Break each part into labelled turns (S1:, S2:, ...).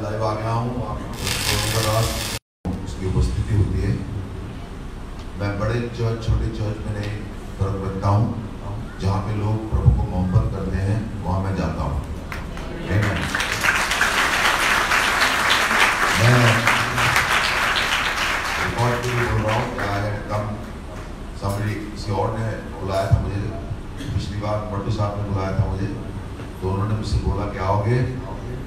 S1: Live आ गया हूँ। आप दोनों का रात उसकी उपस्थिति होती है। मैं बड़े चर्च छोटे चर्च में नहीं फर्क रखता हूँ। जहाँ पे लोग प्रभु को मोहब्बत करते हैं वहाँ मैं जाता हूँ। मैं रिकॉर्ड के लिए बोल रहा हूँ। किसी और ने बुलाया था मुझे, पिछली बार बट्टू साहब ने बुलाया था मुझे, तो उन्होंने मुझसे बोला कि आओगे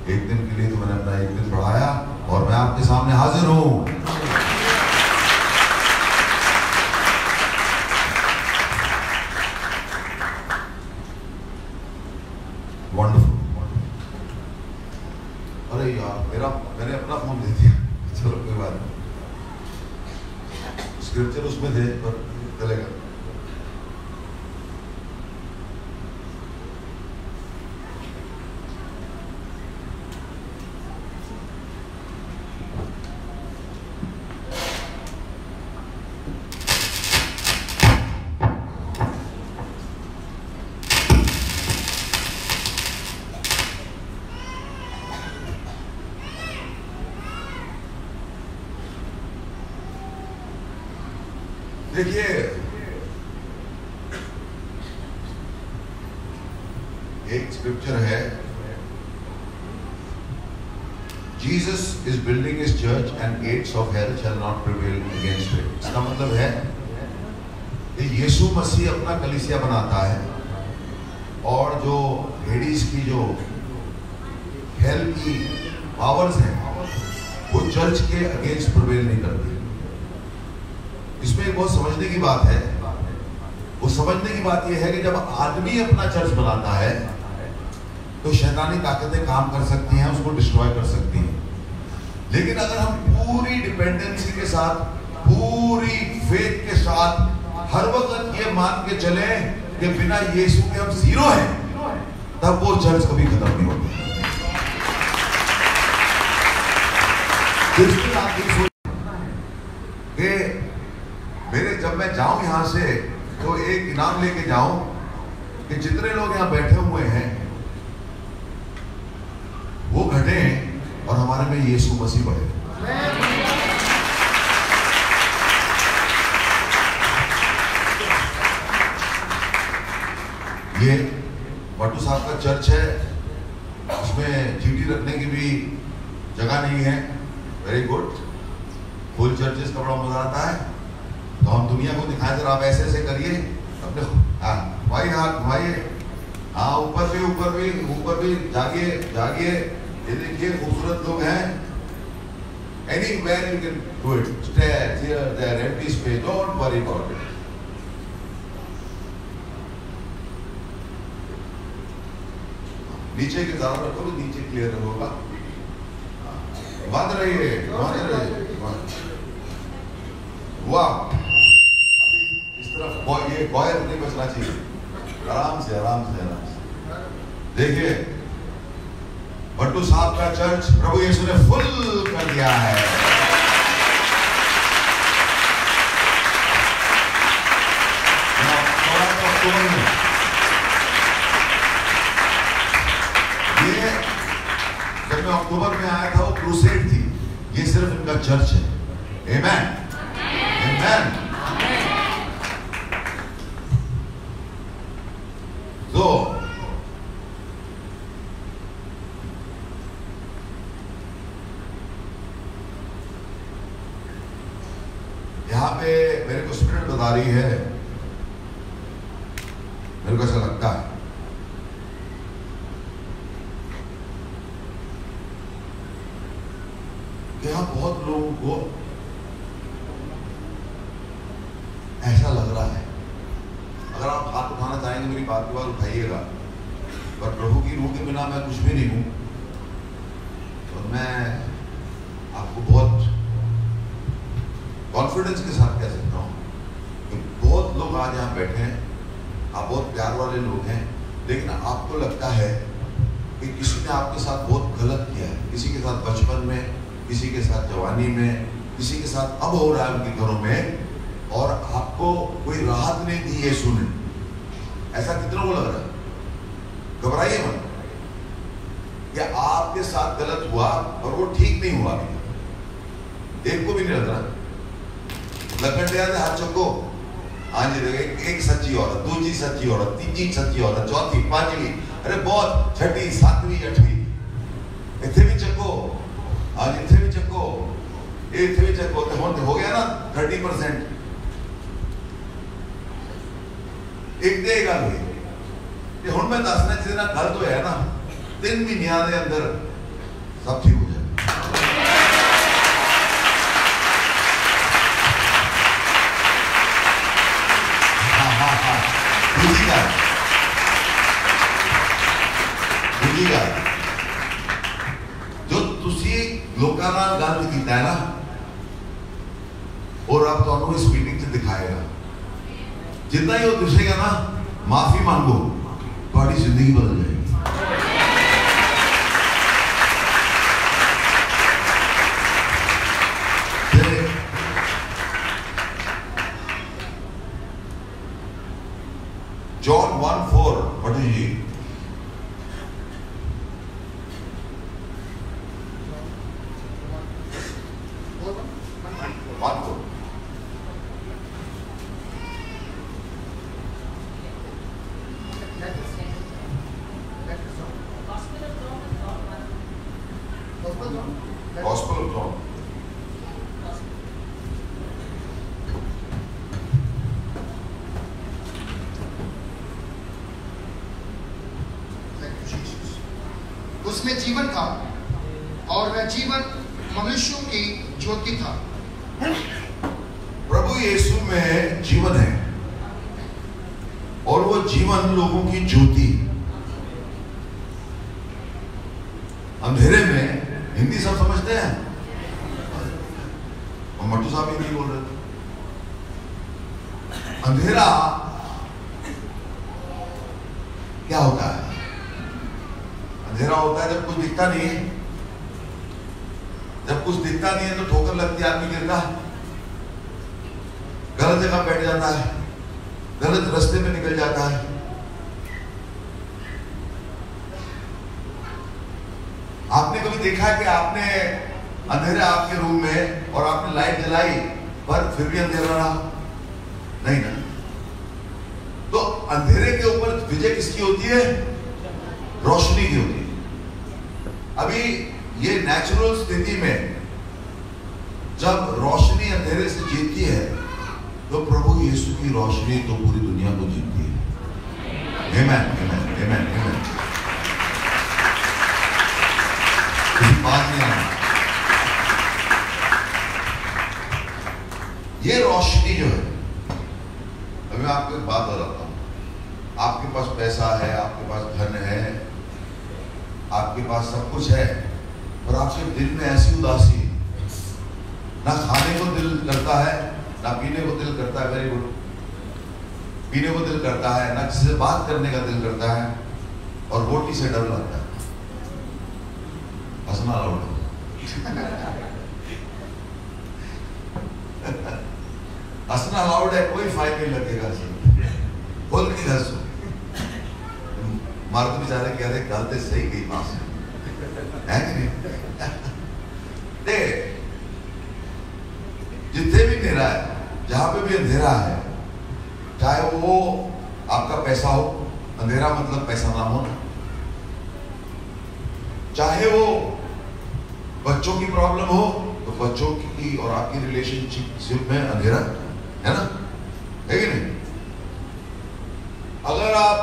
S1: एक दिन के लिए, तो मैंने अपना एक दिन बढ़ाया और मैं आपके सामने हाजिर हूँ। वंडरफुल। अरे यार मैंने अपना फोन दे दिया। चलो कोई बात नहीं, स्क्रिप्चर उसमें थे पर चलेगा। देखिए, एक स्क्रिप्चर है, Jesus is building his church and gates of hell shall not prevail against it. इसका मतलब है कि यीशु मसीह अपना कलीसिया बनाता है और जो हेडीज की जो हेल की पावर्स हैं वो चर्च के अगेंस्ट प्रिवेल नहीं करती। इसमें एक बहुत समझने की बात है। वो समझने की बात यह है कि जब आदमी अपना चर्च बनाता है तो शैतानी ताकतें काम कर सकती हैं, उसको डिस्ट्रॉय कर सकती हैं। लेकिन अगर हम पूरी डिपेंडेंसी के साथ, पूरी फेथ के साथ हर वक्त ये मान के चले कि बिना यीशु के हम जीरो हैं, तब वो चर्च कभी खत्म नहीं होती। मेरे जब मैं जाऊं यहां से तो एक इनाम लेके जाऊं कि जितने लोग यहां बैठे हुए हैं वो घटे और हमारे में यीशु मसीह बढ़े। ये बट्टू साहब का चर्च है, उसमें चीटी रखने की भी जगह नहीं है। Very good. फुल चर्चेस का बड़ा मजा आता है। तो हम दुनिया को दिखाएं, जरा आप ऐसे ऐसे करिए अपने, भाई हाथ घुमाइए, हाँ ऊपर भी जागिए जागिए। ये देखिए खूबसूरत लोग हैं। Anywhere you can do it. Stairs here, there, empty space. Don't worry about it. नीचे के ज़्यादा रखो तो नीचे क्लियर होगा। बंद रहिए। वाह, ये गॉयर नहीं बचना चाहिए। आराम से देखिए, बट्टू साहब का चर्च प्रभु यीशु ने फुल कर दिया है। ये जब मैं अक्टूबर में आया था वो क्रूसेड थी, ये सिर्फ इनका चर्च है। आमेन आमेन। तो यहां पे मेरे को स्पिरिट बता रही है, मेरे को ऐसा लगता है कि यहां बहुत लोगों को ऐसा लग रहा है। अगर आप हाथ उठाना चाहेंगे मेरी बात के बाद उठाइएगा, पर प्रभु की रूह के बिना मैं कुछ भी नहीं हूं। और मैं आपको बहुत कॉन्फिडेंस के साथ कह सकता हूं कि बहुत लोग आज यहाँ बैठे हैं, आप बहुत प्यार वाले लोग हैं, लेकिन आपको लगता है कि किसी ने आपके साथ बहुत गलत किया है। किसी के साथ बचपन में, किसी के साथ जवानी में, किसी के साथ अब हो रहा है उनके घरों में, और आपको कोई राहत नहीं दी यीशु ने। ऐसा कितना को लग रहा है? घबराइए मत। क्या आप आपके साथ गलत हुआ और वो ठीक नहीं हुआ, एक को भी नहीं लग रहा। लगन दिया हाथ चौको, हाँ जी, एक सच्ची औरत, दूसरी सच्ची औरत, तीसरी सच्ची औरत, चौथी, पांचवी, अरे बहुत, छठी, सातवीं, अठवीं, इतने भी चक्को, आज इतने भी चक्को, इतने भी चक्को, तो हो गया ना 30%। एक दे गल हुई कि हुण मैं दसना जिहदा गलत होया ना 3 महीनों के अंदर सब ठीक हो जाए। दूसरी गल जो तुसी लोकां नाल गल कीता है ना, और अब तुहानूं इस मीटिंग च दिखाएगा, जितना ही वो दिसेगा ना, माफी मांगो, तुम्हारी जिंदगी बदल जाएगी। John 1:4 पढ़ो जी। Gospel of John.
S2: उसमें जीवन था और वह जीवन मनुष्यों की ज्योति था।
S1: प्रभु यीशु में जीवन है और वो जीवन लोगों की ज्योति। अंधेरे में, हिंदी सब समझते हैं, और मट्टू साहब हिंदी बोल रहे थे। अंधेरा क्या होता है? अंधेरा होता है जब कुछ दिखता नहीं है। जब कुछ दिखता नहीं है तो ठोकर लगती है, आदमी गिरता है, गलत जगह बैठ जाता है, गलत रास्ते में निकल जाता है। आपने कभी देखा है कि आपने अंधेरा आपके रूम में और आपने लाइट जलाई पर फिर भी अंधेरा रहा? नहीं ना। तो अंधेरे के ऊपर विजय किसकी होती है? रोशनी की होती है। अभी ये नेचुरल स्थिति में जब रोशनी अंधेरे से जीतती है तो प्रभु यीशु की रोशनी तो पूरी दुनिया को जीतती है। आमेन, आमेन, आमेन, आमेन। बात नहीं आना। ये रोशनी जो है, अभी मैं आपको एक बात बताता हूं। आपके पास पैसा है, आपके पास धन है, आपके पास सब कुछ है, पर आपके दिल में ऐसी उदासी, ना खाने को दिल करता है, ना पीने को दिल करता है। Very good. पीने को दिल करता है, ना किसी से बात करने का दिल करता है, और रोटी से डर लगता है। हंसना अलाउड है। हंसना अलाउड है, कोई फाइन नहीं लगेगा। बोल के हंसो। मार्ग बेचारे कह रहे गलते सही गई मां से, है कि नहीं? जितने भी अंधेरा है, जहां पे भी अंधेरा है, चाहे वो आपका पैसा हो, अंधेरा मतलब पैसा ना होना, चाहे वो बच्चों की प्रॉब्लम हो तो बच्चों की और आपकी रिलेशनशिप में अंधेरा है ना, है कि नहीं? अगर आप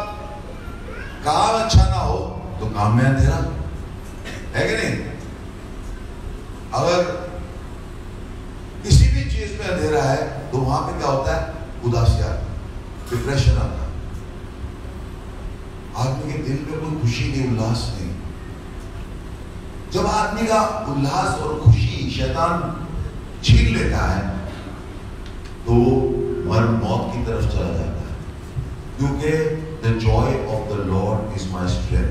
S1: काम अच्छा ना हो तो काम में अंधेरा है कि नहीं? अगर किसी भी चीज में अंधेरा है तो वहां पे क्या होता है? उदासी आता है, डिप्रेशन आता है, आदमी के दिल में कोई खुशी नहीं, उल्लास नहीं। जब आदमी का उल्लास और खुशी शैतान छीन लेता है तो मर मौत की तरफ चला जाता है, क्योंकि the joy of the Lord is my strength.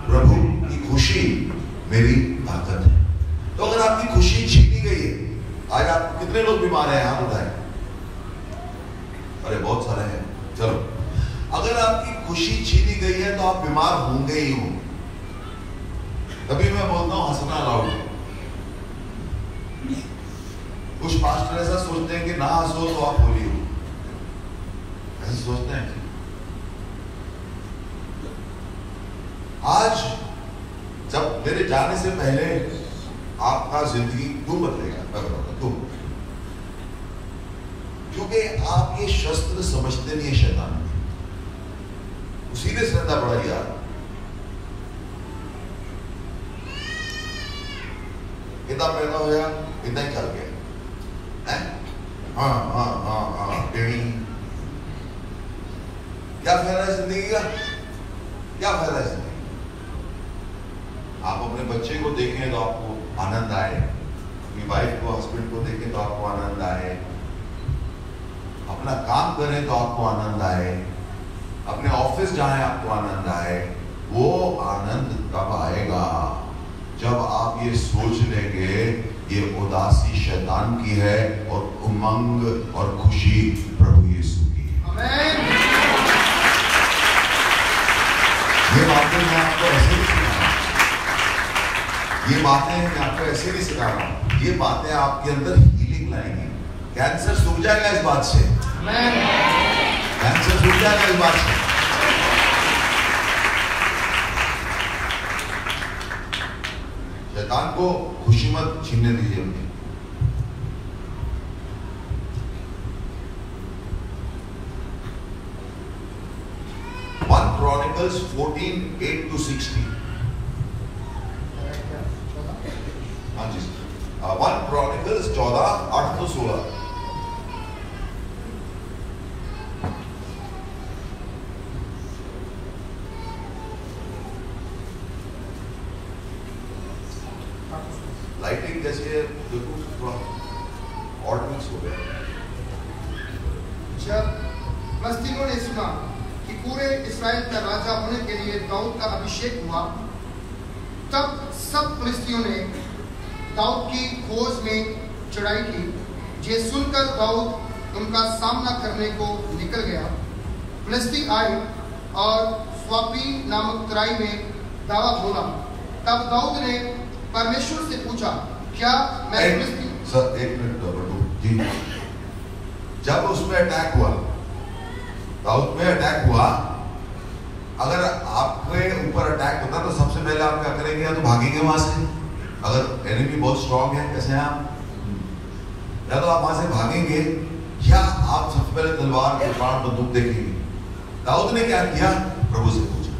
S1: प्रभु की खुशी मेरी ताकत है। तो अगर आपकी खुशी छीनी गई है, आज आप कितने लोग बीमार हैं? हाथ उठाएं। अरे बहुत सारे हैं। चलो, अगर आपकी खुशी छीनी गई है तो आप बीमार होंगे ही होंगे। तभी मैं बोलता हूं हंसना अलाउड है। कुछ पास्टर ऐसा सोचते हैं कि ना हंसो तो आप होली हो, ऐसे सोचते हैं। आज जब मेरे जाने से पहले आपका जिंदगी क्यों बदलेगा? क्यों? क्योंकि आप ये शस्त्र समझते नहीं है शैतान की। सीधे श्रद्धा पड़ा यार, किताब पैदा हो गया, इतना ही चल गया। हाँ हाँ हाँ हाँ, क्या फायदा है जिंदगी का? क्या फायदा है जिंदगी? आप अपने बच्चे को देखें तो आपको आनंद आए, अपनी वाइफ को, हस्बैंड को देखें तो आपको आनंद आए, अपना काम करें तो आपको आनंद आए, अपने ऑफिस जाएं आपको आनंद आए। वो आनंद कब आएगा? जब आप ये सोच लेंगे ये उदासी शैतान की है और उमंग और खुशी प्रभु यीशु की है।
S2: आमीन।
S1: ये बातें मैं आपको ऐसे नहीं सिखा रहा, ये बातें मैं आपको ऐसे नहीं सिखा रहा हूं। ये बातें आपके अंदर हीलिंग लाएंगी। कैंसर सूख जाएगा इस बात से। कैंसर सूख जाएगा इस बात से। शैतान को खुशी मत छीनने दीजिए अपनी। One chronicles 14:8-16। हाँ जी, 1 क्रॉनिकल्स 14:8-16। लाइटिंग कैसी है देखो, थोड़ा ऑर्डनेंस हो गया।
S2: जब फिलिस्तीनियों ने सुना कि पूरे इस्राएल का राजा होने के लिए दाऊद का अभिषेक हुआ, तब सब फिलिस्तीनियों ने दाऊद की खोज में चढ़ाई की। ये सुनकर दाऊद उनका सामना करने को निकल गया। फिलिस्ती आए और स्वापी नामक तराई में दावा बोला। तब दाऊद ने परमेश्वर से पूछा, क्या मैं
S1: सर एक मिनट जी। जब उसमें अटैक हुआ, दाऊद में अटैक हुआ, अगर आपके ऊपर अटैक होता तो सबसे पहले आप क्या करेंगे? या तो भागेंगे वहां से, अगर एनिमी बहुत स्ट्रांग है, कैसे हैं आप? या तो आप वहां से भागेंगे या आप सबसे पहले तलवार के बाण बंदूक देखेंगे। दाऊद ने क्या किया? प्रभु से पूछा।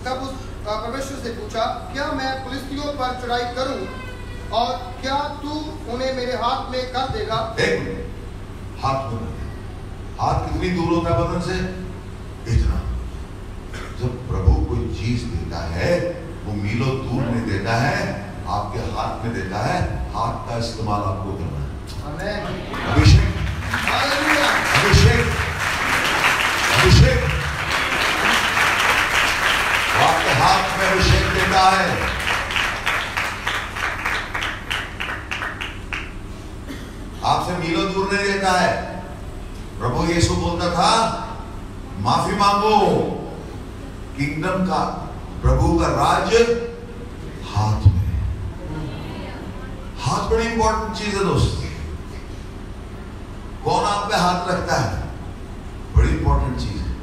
S2: तब उस परमेश्वर से पूछा, क्या मैं फिलिस्तियों पर चढ़ाई करूं और क्या तू उन्हें मेरे हाथ में कर देगा?
S1: एक मिनट, हाथ में, हाथ कितनी दूर होता है बदन से? इतना। जब प्रभु कोई चीज देता है वो मीलों दूर नहीं देता है, आपके हाथ में देता है। हाथ का इस्तेमाल आपको करना है।
S2: आमीन।
S1: अभिषेक,
S2: हालेलुया।
S1: अभिषेक, अभिषेक आपके हाथ में अभिषेक देता है। आपसे मीलों दूर नहीं देता है। प्रभु यीशु बोलता था, माफी मांगो, किंगडम का, प्रभु का राज्य हाथ में। हाथ बड़ी इंपॉर्टेंट चीज है दोस्त। कौन आप पे हाथ रखता है, बड़ी इंपॉर्टेंट चीज है।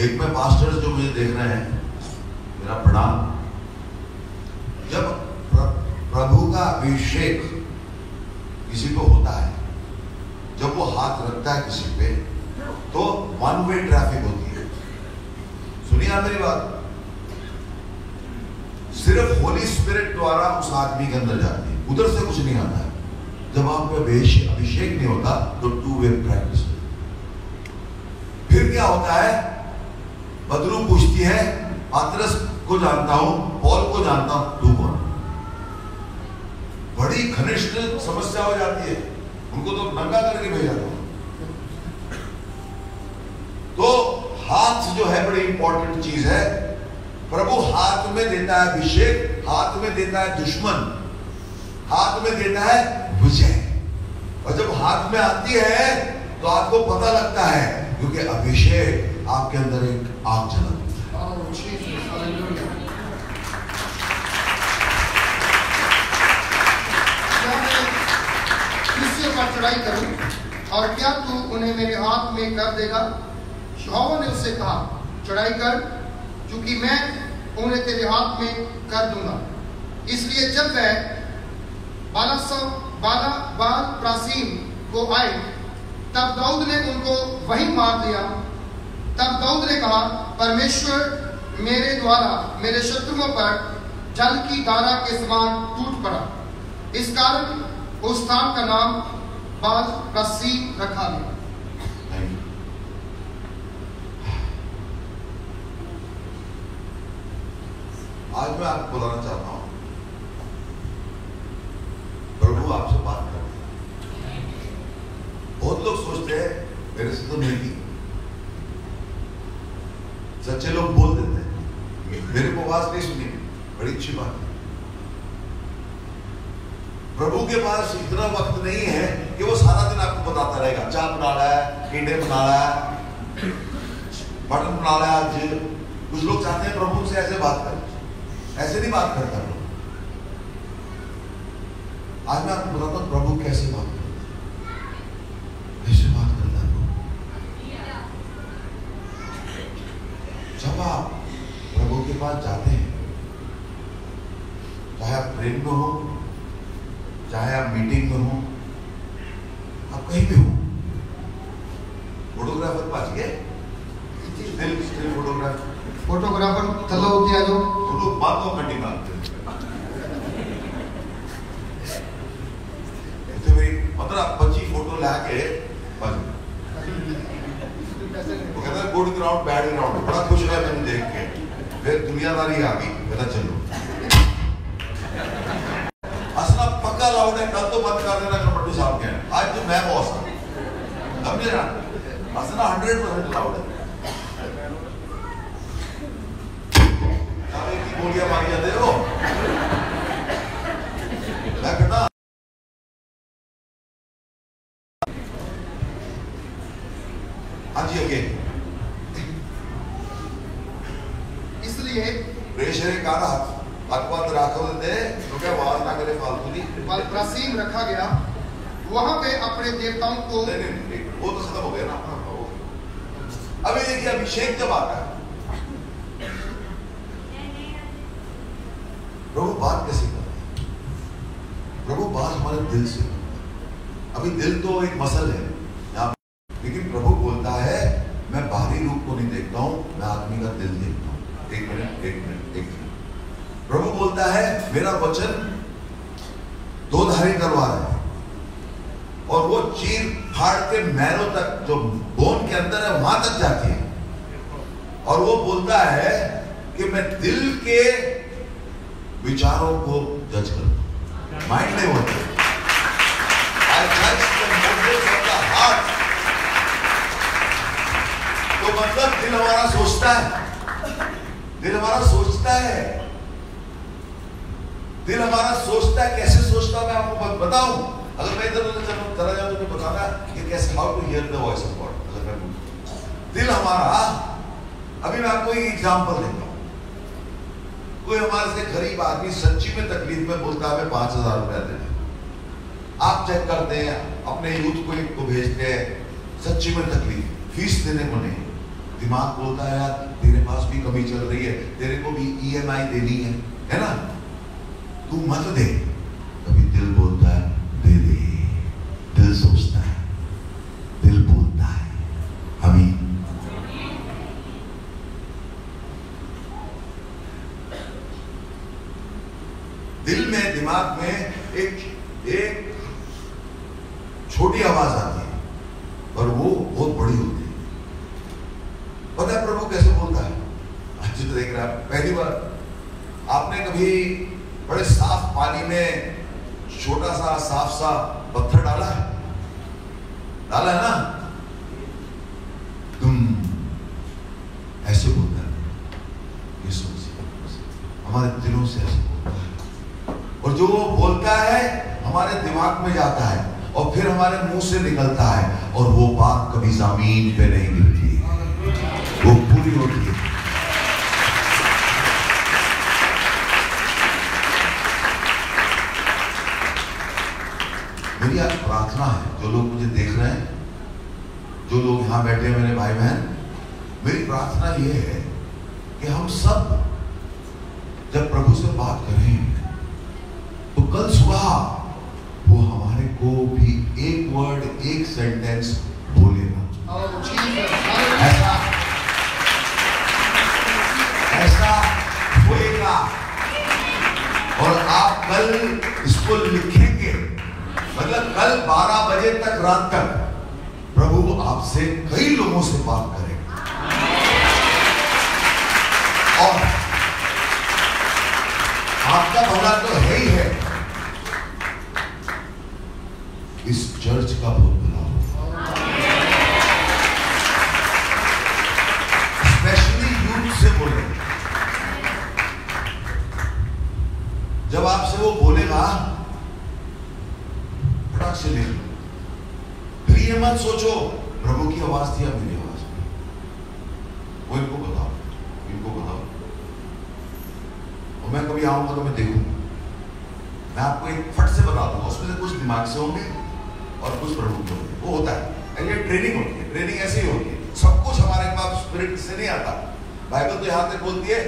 S1: एक में पास्टर्स जो मुझे देख रहे हैं, मेरा प्रणाम। जब प्रभु का अभिषेक किसी को होता है, जब वो हाथ रखता है किसी पे, तो वन वे ट्रैफिक होती है। सुनिए आप मेरी बात, सिर्फ होली स्पिरिट द्वारा उस आदमी के अंदर जाती है, उधर से कुछ नहीं आता है। जब आप पे अभिषेक नहीं होता तो टू वे प्रैक्टिस। फिर क्या होता है? बदरू पूछती है, पात्रस को जानता हूं, पौल को जानता हूं, तू कौन? बड़ी घनिष्ठ समस्या हो जाती है। उनको तो नंगा करके भेजा था। तो हाथ जो है बड़ी इंपॉर्टेंट चीज है। प्रभु हाथ में देता है अभिषेक, हाथ में देता है दुश्मन, हाथ में देता है विजय। और जब हाथ में आती है तो आपको पता लगता है क्योंकि अभिषेक आपके अंदर एक आग जला देता है।
S2: Oh, Jesus, hallelujah. क्या मैं किसी पर चढ़ाई करूं और क्या तू उन्हें मेरे हाथ में कर देगा? यहोवा ने उससे कहा, चढ़ाई कर, क्योंकि मैं उन्हें तेरे हाथ में कर दूंगा। इसलिए जब वह बाल प्रासीम को आए, तब दाऊद ने उनको वहीं मार दिया। तब दाऊद ने कहा, परमेश्वर मेरे द्वारा मेरे शत्रुओं पर जल की धारा के समान टूट पड़ा। इस कारण उस स्थान का नाम बाल प्रासीम रखा गया।
S1: आज मैं आपको बुलाना चाहता हूं, प्रभु आपसे बात कर रहे हैं। बहुत लोग सोचते हैं मेरे से तो नहीं की, सच्चे लोग बोल देते हैं, मेरे को आवाज नहीं सुनी, बड़ी अच्छी बात है। प्रभु के पास इतना वक्त नहीं है कि वो सारा दिन आपको बताता रहेगा, चाय बना रहा है, कीड़े बना रहा है, मटन बना रहा है। आज कुछ लोग चाहते हैं प्रभु से ऐसे बात करें, ऐसे नहीं बात करता प्रभु। आज मैं आपको बताता हूं प्रभु कैसे बात करता है, कैसे बात करता है प्रभु। जब आप प्रभु के पास जाते हैं, चाहे आप ट्रेन में हो, चाहे आप मीटिंग में हो, आप कहीं भी हो, फोटोग्राफर पास गए, स्टिल
S2: फोटोग्राफर थलो होती है जो
S1: तो लोग बात को कटिंग आते हैं। तो मेरी 15-25 फोटो लाके बस वो कहता है गुड ग्राउंड बैड ग्राउंड, बड़ा खुश है मैंने देख के। फिर दुनियादारी आ गई, कहता चलो असला पक्का लाउड है, कल तो मत कर देना कपट्टू साहब के, आज तो मैं बॉस हूं, समझे ना, असला 100% लाउड है। गोलियां मारी जाते हो, मैं कहता हाँ जी आगे।
S2: इसलिए
S1: प्रेशर कारा अकबंद राखो देते तो क्या आवाज ना करे फालतू नहीं।
S2: बाल प्रासीम रखा गया, वहां पे अपने देवताओं को
S1: नहीं, वो तो खत्म हो गया ना। अभी देखिए अभिषेक जब आता है, प्रभु बात कैसे करता है? प्रभु बात हमारे दिल से। अभी दिल तो एक मसल है, लेकिन प्रभु बोलता है मैं बाहरी रूप को नहीं देखता हूं, मैं आदमी का दिल देखता हूं। एक मिनट। प्रभु बोलता है मेरा वचन दो धारी तलवार है और वो चीर फाड़ के मैरों तक, जो बोन के अंदर है वहां तक जाती है। और वो बोलता है कि मैं दिल के विचारों को जज करता हूं, माइंड नहीं होता। I judge the motives of the heart। तो मतलब दिल हमारा सोचता है, दिल हमारा सोचता है, दिल हमारा सोचता है। कैसे सोचता है मैं आपको बताऊं। अगर मैं इधर उधर चला जाऊं तो मैं बताना कि कैसे, how to hear the voice of God. अगर मैं बोलूं दिल हमारा, अभी मैं आपको एक एग्जांपल देता हूं। कोई हमारे से गरीब आदमी सच्ची में तकलीफ में बोलता है हमें 5000 रुपया देना, आप चेक करते हैं अपने यूथ को एक को भेजते हैं, सच्ची में तकलीफ, फीस देने को नहीं, दिमाग बोलता है यार तेरे पास भी कमी चल रही है, तेरे को भी EMI देनी है ना, तू मत दे। कभी दिल बोलता है दे दे, दिल सोचता है, दिल बोलता है। आमीन। दिल में, दिमाग में एक छोटी आवाज आती है और वो बहुत बड़ी होती है। पता है प्रभु कैसे बोलता है? आज तो देख रहा है, पहली बार आपने कभी बड़े साफ पानी में छोटा सा साफ सा पत्थर डाला है? डाला है ना? तुम ऐसे बोलता है यीशु मसीह, हमारे दिलों से ऐसे बोलता है। और जो वो बोलता है हमारे दिमाग में जाता है और फिर हमारे मुंह से निकलता है और वो बात कभी जमीन पे नहीं गिरती। पूरी होती है। मेरी आज प्रार्थना है, जो लोग मुझे देख रहे हैं, जो लोग यहाँ बैठे हैं मेरे भाई बहन, मेरी प्रार्थना ये है कि हम सब जब प्रभु से बात करें तो कल सुबह वो हमारे को भी एक वर्ड, एक सेंटेंस बोलेगा। ऐसा होएगा और आप कल इसको लिखेंगे, मतलब कल 12 बजे तक, रात तक प्रभु आपसे कई लोगों से बात करेगा। और आपका भला तो है ही है, इस चर्च का बहुत भला हो, स्पेशली यूथ से बोले। जब आपसे वो बोलेगा फटाक से लिख लो, फिर ये मत सोचो प्रभु की आवाज थी या मेरी आवाज थी, वो इनको बताओ, इनको बताओ। और मैं कभी आऊंगा तो मैं देखूंगा, मैं आपको एक फट से बता दूंगा, उसमें से कुछ दिमाग से होंगे और कुछ प्रभु के होंगे। वो होता है, ये ट्रेनिंग होती है, ट्रेनिंग ऐसे ही होती है। सब कुछ हमारे पास स्पिरिट से नहीं आता। बाइबल तो यहां तक बोलती है,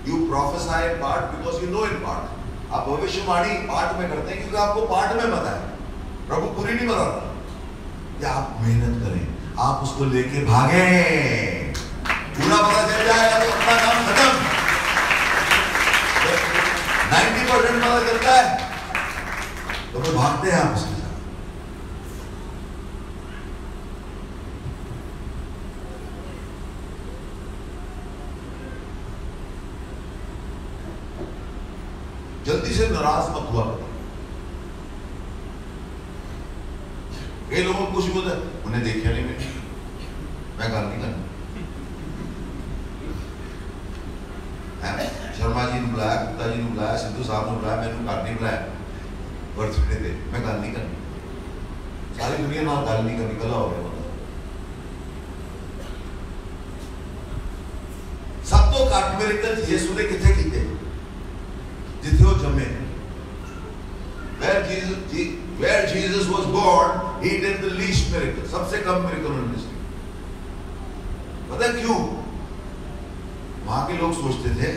S1: you प्रोफेसाई in part because you know in part. आप भविष्यवाणी पार्ट में करते हैं क्योंकि आपको पार्ट में पता है, प्रभु पूरी नहीं बताता। या आप मेहनत करें, आप उसको लेके भागे, पूरा पता चल जाएगा तो अपना काम खत्म। 90% पता चलता है तो फिर भागते हैं आप उसके साथ। जल्दी से नाराज मत हुआ। कई लोगों को कुछ भी होता है, उन्हें देखा नहीं मैं गाल नहीं करना। शर्मा जी ने बुलाया, गुप्ता जी ने बुलाया, सिद्धू साहब ने बुलाया, मैंने गाल नहीं बुलाया, बर्थडे थे, मैं गाल नहीं करनी। सारी दुनिया ना गाल नहीं करनी, गला हो गया। सब तो काट मिरेकल यीशु ने किथे कीते, जिथे वो जमे। Where Jesus was born, he did the least miracle, सबसे कम miracle उन्होंने किया। पता है क्यों? वहां के लोग सोचते थे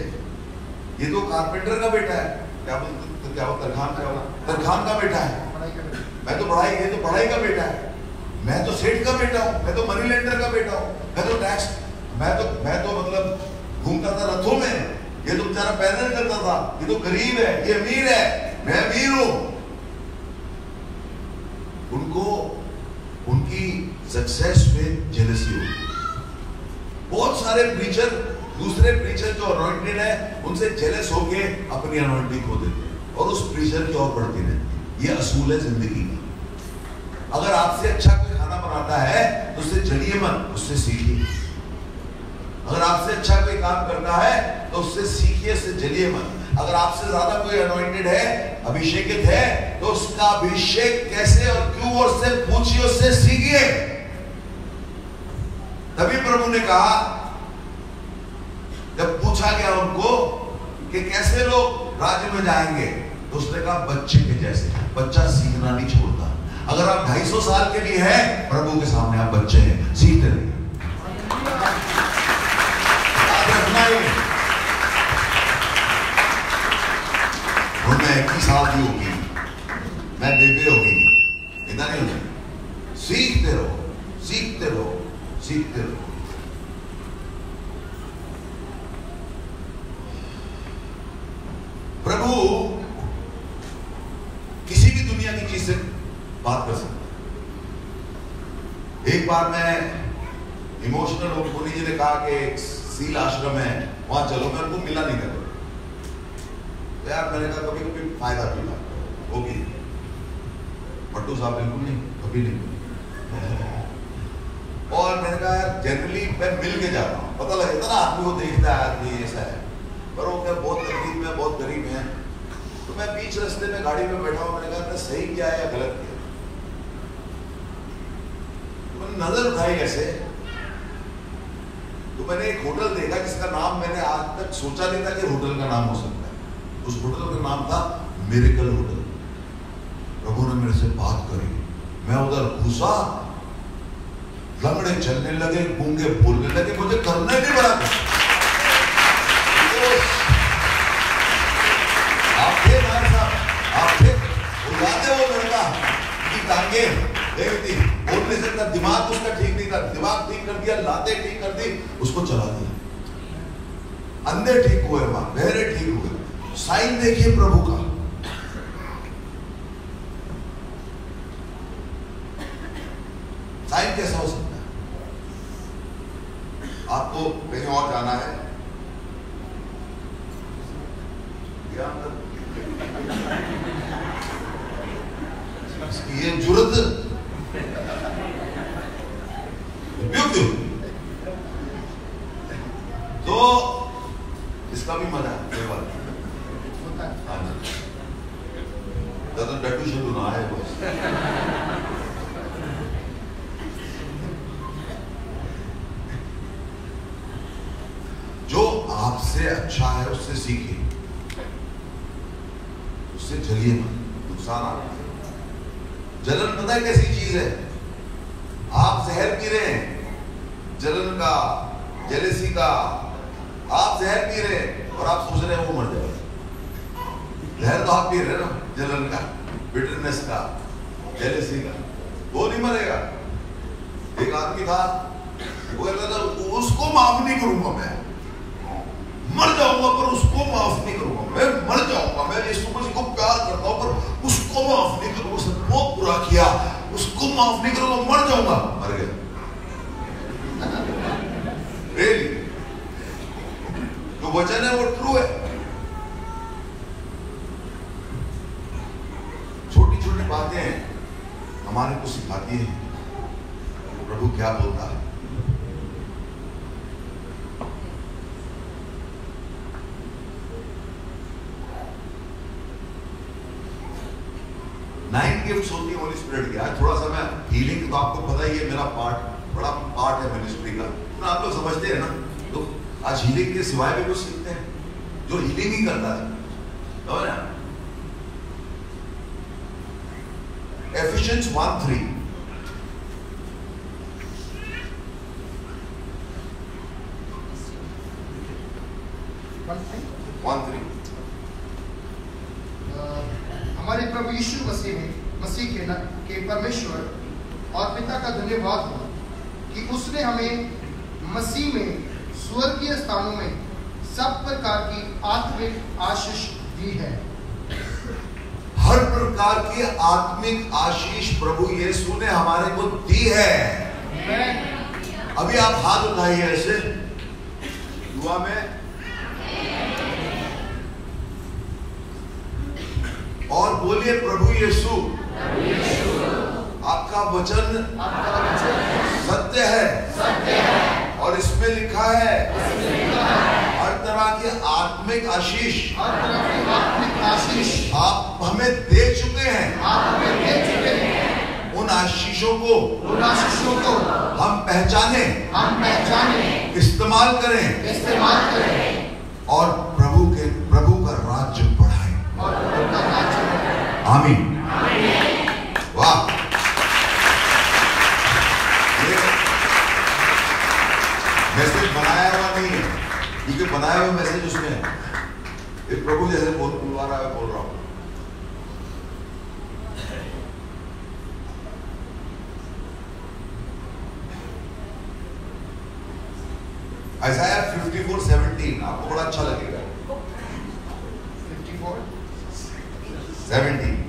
S1: ये तो कारपेंटर का बेटा है, क्या बोलते, क्या वो तरखान का बेटा है, मैं तो पढ़ाई, ये तो पढ़ाई का बेटा है, मैं तो सेठ का बेटा हूँ, मैं तो मनी लेंडर का बेटा हूँ, मैं तो टैक्स, मैं तो मतलब घूमता था रथों में, ये तो बेचारा पैदल करता था, ये तो गरीब है, ये अमीर है, मैं अमीर हूं। उनको उनकी सक्सेस में जेलसी होती। बहुत सारे प्रीचर, दूसरे प्रीचर जो अनॉइंटेड है, उनसे जेलस होके अपनी अनॉइंटिंग खो देते हैं और उस प्रीचर की ओर बढ़ती रहती है। ये असूल है जिंदगी का। अगर आपसे अच्छा कोई खाना बनाता है तो उससे जलिए मत, उससे सीखिए। अगर आपसे अच्छा कोई काम करता है तो उससे सीखिए, उससे जलिए मत। अगर आपसे ज्यादा कोई अनॉइंटेड है, अभिषेकित है, तो उसका अभिषेक कैसे और क्यों, और उससे पूछिए, उससे सीखिए। तभी प्रभु ने कहा, जब पूछा गया उनको कि कैसे लोग राज्य में जाएंगे, तो उसने कहा बच्चे के जैसे। बच्चा सीखना नहीं छोड़ता। अगर आप 250 साल के लिए हैं, प्रभु के सामने आप बच्चे हैं, सीखते रहिए। मैं 21 साल की होगी, मैं बेबे होगी, इतना नहीं होता। सीखते रहो, सीखते रहो, सीखते रहो। प्रभु किसी भी दुनिया की चीज से बात कर सकता। एक बार मैं इमोशनल होकर मुनि जी ने कहा कि एक सील आश्रम है, वहां चलो, मैं उनको मिला नहीं कर। यार मैंने कहा कभी कभी फायदा भी होगी। भट्टू साहब बिल्कुल नहीं, कभी नहीं। और मैंने कहा यार जनरली मैं मिल के जाता हूँ, पता लगता ना आदमी को देखता है, आदमी ऐसा है, पर वो क्या बहुत तकलीफ में, बहुत गरीब है। तो मैं बीच रास्ते में गाड़ी में बैठा हूँ, मैंने कहा मैं सही किया है या गलत किया। तो मैंने नजर उठाई ऐसे, तो मैंने एक होटल देखा जिसका नाम मैंने आज तक सोचा नहीं था कि होटल का नाम हो सकता है। उस होटल का नाम था मिरेकल होटल। प्रभु ने मेरे से बात करी, मैं उधर घुसा, लंगड़े चलने लगे, गूंगे बोलने लगे, मुझे करना ही नहीं पड़ा। आप थे नायर साहब, आप थे, उड़ाते वो लड़का की टांगे थी, बोल नहीं सकता, दिमाग उसका ठीक नहीं था, दिमाग ठीक कर दिया, लाते ठीक कर दी, उसको चला दिया। अंधे ठीक हुए, वहां बहरे ठीक हुए। साइन देखिए प्रभु का। साइन कैसा हो सकता है? आपको कहीं और जाना है, ये जुर्रत क्यों? तो इसका भी मजा है, तो डटू शुरू ना है बस। जो आपसे अच्छा है उससे सीखिए, उससे चलिए मत, नुकसान आ रहा है। जलन पता है कैसी चीज है? आप जहर पी रहे हैं जलन का, जेलसी का, आप जहर पी रहे हैं और आप सोच रहे हैं वो मर जाएगा। जहर तो आप पी रहे हैं ना, जलन का, बिटरनेस का, जेलसी का, वो नहीं मरेगा। एक आदमी था, वो कहता था उसको माफ नहीं करूंगा, मैं मर जाऊंगा पर उसको माफ नहीं करूंगा, मैं मर जाऊंगा, मैं यीशु मसीह को प्यार करता हूं पर उसको माफ नहीं करूंगा, उसने बहुत बुरा किया, उसको माफ नहीं करूंगा, मर जाऊंगा। मर गया। Really? जो वचन है वो ट्रू है। छोटी छोटी बातें हमारे को सिखाती है प्रभु क्या बोलता है। नाइन गिफ्ट्स होती है होली स्पिरिट की। आज थोड़ा सा मैं हीलिंग, तो आपको पता ही है मेरा बड़ा पार्ट है मिनिस्ट्री का, तो आप लोग समझते हैं ना। तो आज हीलिंग के सिवाय भी कुछ सीखते हैं, जो हीलिंग ही करता है, समझ रहे हैं? एफिशिएंस 1:3
S2: हमारे प्रभु यीशु मसीह के परमेश्वर और पिता का धन्यवाद हो कि उसने हमें मसीह में स्वर्गीय स्थानों में सब प्रकार की आत्मिक आशीष दी है।
S1: हर प्रकार की आत्मिक आशीष प्रभु यीशु ने हमारे को दी है। अभी आप हाथ उठाइए ऐसे दुआ में और बोलिए, प्रभु यीशु आपका वचन सत्य है और इसमें लिखा है हर तरह की आत्मिक आशीष आप हमें दे चुके हैं। उन आशीषों को हम पहचाने, इस्तेमाल करें और प्रभु का राज्य बढ़ाएं। आमीन। वाह, ये मैसेज बनाया हुआ नहीं है, क्योंकि बनाया हुआ मैसेज उसमें है। ये प्रभु जैसे बोल रहा हूं। आइसाया 54:17 आपको बड़ा अच्छा लगेगा। 54:17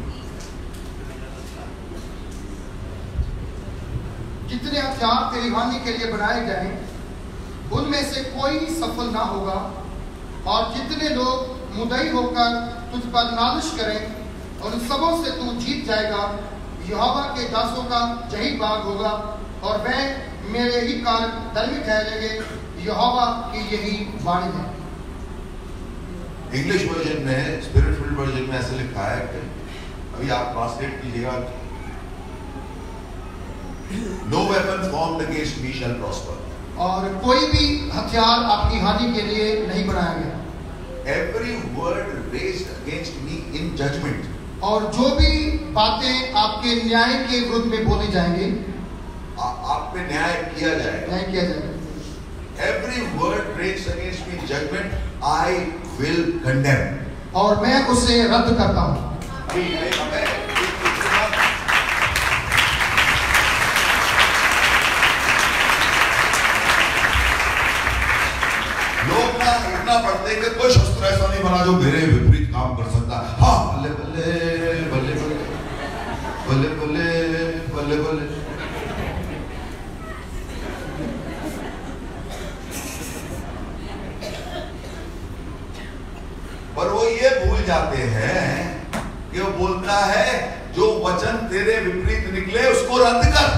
S2: जितने हथियार तेरी हानि के लिए बनाए गए उनमें से कोई सफल ना होगा, और जितने लोग मुद्दई होकर तुझ पर नालिश करें उन सबों से तू जीत जाएगा। यहोवा के दासों का यही भाग होगा और वह मेरे ही कारण धर्मी ठहरेंगे। यहोवा की यही वाणी है।
S1: इंग्लिश वर्जन में, स्पिरिट फिल्ड वर्जन में ऐसे लिखा है कि अभी आप ट्रांसलेट कीजिएगा, no weapon formed against me shall prosper.
S2: और कोई भी हथियार आपकी हानि के लिए नहीं बनाया गया।
S1: Every word raised against me in judgment.
S2: और जो भी बातें आपके न्याय के विरुद्ध में बोली जाएंगी,
S1: आप पे न्याय किया जाएगा।
S2: न्याय किया जाएगा।
S1: Every word raised against me in judgment, I will condemn.
S2: और मैं उसे रद्द करता हूँ।
S1: लोग ना इतना पढ़ते हैं कि कोई शस्त्र ऐसा नहीं बना जो मेरे विपरीत काम कर सकता। हाँ, बल्ले बल्ले बल्ले बल्ले बल्ले बल्ले बल्ले। पर वो ये भूल जाते हैं कि वो बोलता है जो वचन तेरे विपरीत निकले उसको रद्द कर।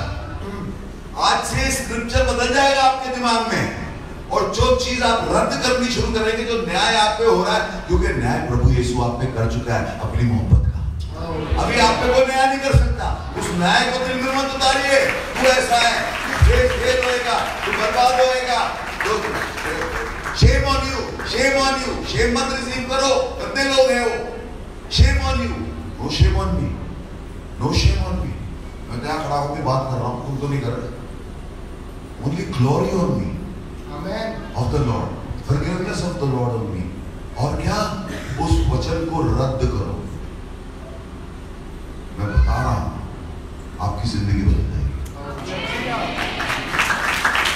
S1: आज से स्क्रिप्चर बदल जाएगा आपके दिमाग में, और जो चीज आप रद्द करनी शुरू करेंगे, जो न्याय आप पे हो रहा है, क्योंकि न्याय प्रभु यीशु आप पे कर चुका है अपनी मोहब्बत का। अभी आप पे कोई न्याय नहीं कर सकता। उस न्याय को दिल में मत उतारिए। तू ऐसा है, फेल होएगा, तू बर्बाद होएगा, shame on you, shame on you, shame मत रिसीव करो। कितने लोग हैं वो, shame on you, no shame on me, no shame on me. मैं क्या खड़ा होकर बात कर रहा हूं, तुम तो नहीं कर रहे। Only glory on me of the Lord, forgiveness of the Lord on me। और क्या, उस वचन को रद्द करो। मैं बता रहा हूं, आपकी जिंदगी बदल जाएगी।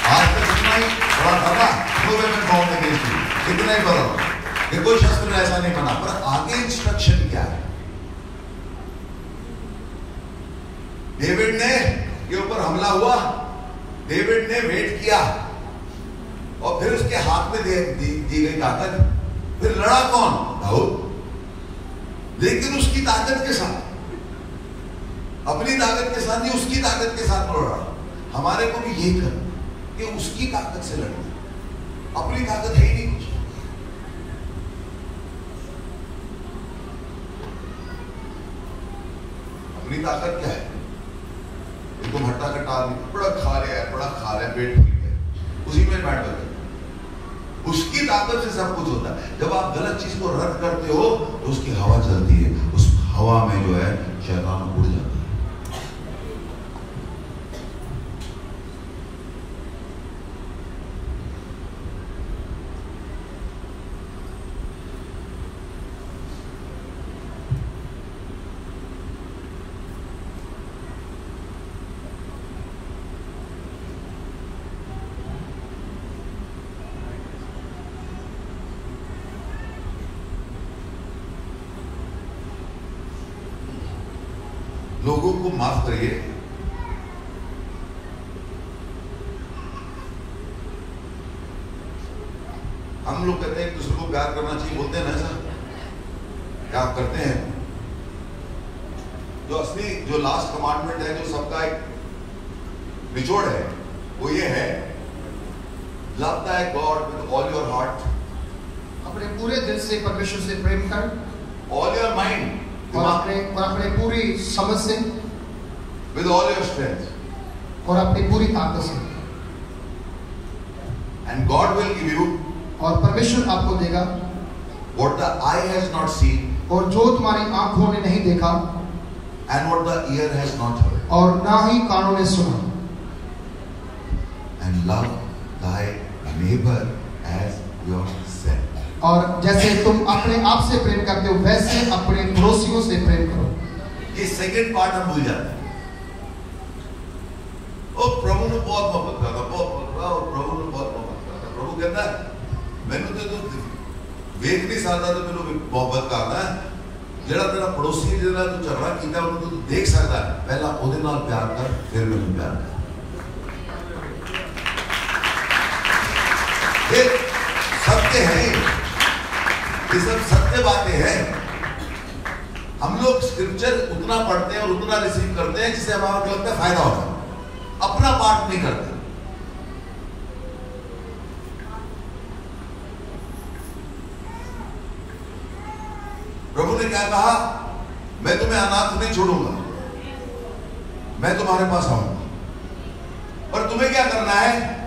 S1: आज तक इतना ही बड़ा था, इतना ही बड़ा कि कोई शस्त्र ऐसा नहीं बना, पर आगे इंस्ट्रक्शन क्या है? डेविड ने के ऊपर हमला हुआ, डेविड ने वेट किया, और फिर उसके हाथ में दी गई ताकत। फिर लड़ा कौन? दाऊद। लेकिन उसकी ताकत के साथ, अपनी ताकत के साथ नहीं, उसकी ताकत के साथ लड़ा। हमारे को भी यही कर कि उसकी ताकत से लड़ना, अपनी ताकत है ही नहीं कुछ। अपनी ताकत क्या है? इनको भट्टा कटा दी, बड़ा खा रहा है, बड़ा खा रहा है, पेट फूल गया, उसी में बैठ कर उसकी ताकत से सब कुछ होता है। जब आप गलत चीज को रद्द करते हो तो उसकी हवा चलती है, उस हवा में जो है शैतान उड़ जाता है। लोगों को माफ करिए। हम लोग कहते हैं एक दूसरे को प्यार करना चाहिए, बोलते हैं ना ऐसा, क्या आप करते हैं? जो असली, जो लास्ट कमांडमेंट है, जो सबका एक निचोड़ है, वो ये है, love the God with all your heart,
S2: अपने पूरे दिल से परमेश्वर से प्रेम कर,
S1: ऑल योर माइंड,
S2: और अपने पूरी समझ से,
S1: विद ऑल योर स्ट्रेंथ,
S2: और अपनी पूरी ताकत से,
S1: and God will give you,
S2: और परमेश्वर आपको देगा,
S1: what the I has not seen,
S2: और जो तुम्हारी आंखों ने नहीं देखा,
S1: and what the year has not heard,
S2: और ना ही कानों ने सुना,
S1: and love thy neighbor as yourself।
S2: और जैसे तुम अपने आप से प्रेम करते हो वैसे अपने पड़ोसियों से प्रेम करो।
S1: ये सेकंड पार्ट हम भूल जाते हैं। ओ प्रभु ने बहुत मोहब्बत करता, प्रभु ने बहुत मोहब्बत करता। प्रभु कहता है मैंने तो वेख नहीं सकता, तो मैंने मोहब्बत करना है। जेड़ा तेरा पड़ोसी जेड़ा तू झगड़ा कीता उन्हें तू देख सकता है, पहला ओदे नाल प्यार कर, फिर मैंने प्यार कर। ये सत्य है, ये सब सत्य बातें हैं। हम लोग स्क्रिप्चर उतना पढ़ते हैं और उतना रिसीव करते हैं जिससे हमारा लगता है फायदा होता है, अपना पार्ट नहीं करते। प्रभु ने क्या कहा? मैं तुम्हें अनाथ नहीं छोड़ूंगा, मैं तुम्हारे पास आऊंगा। और तुम्हें क्या करना है?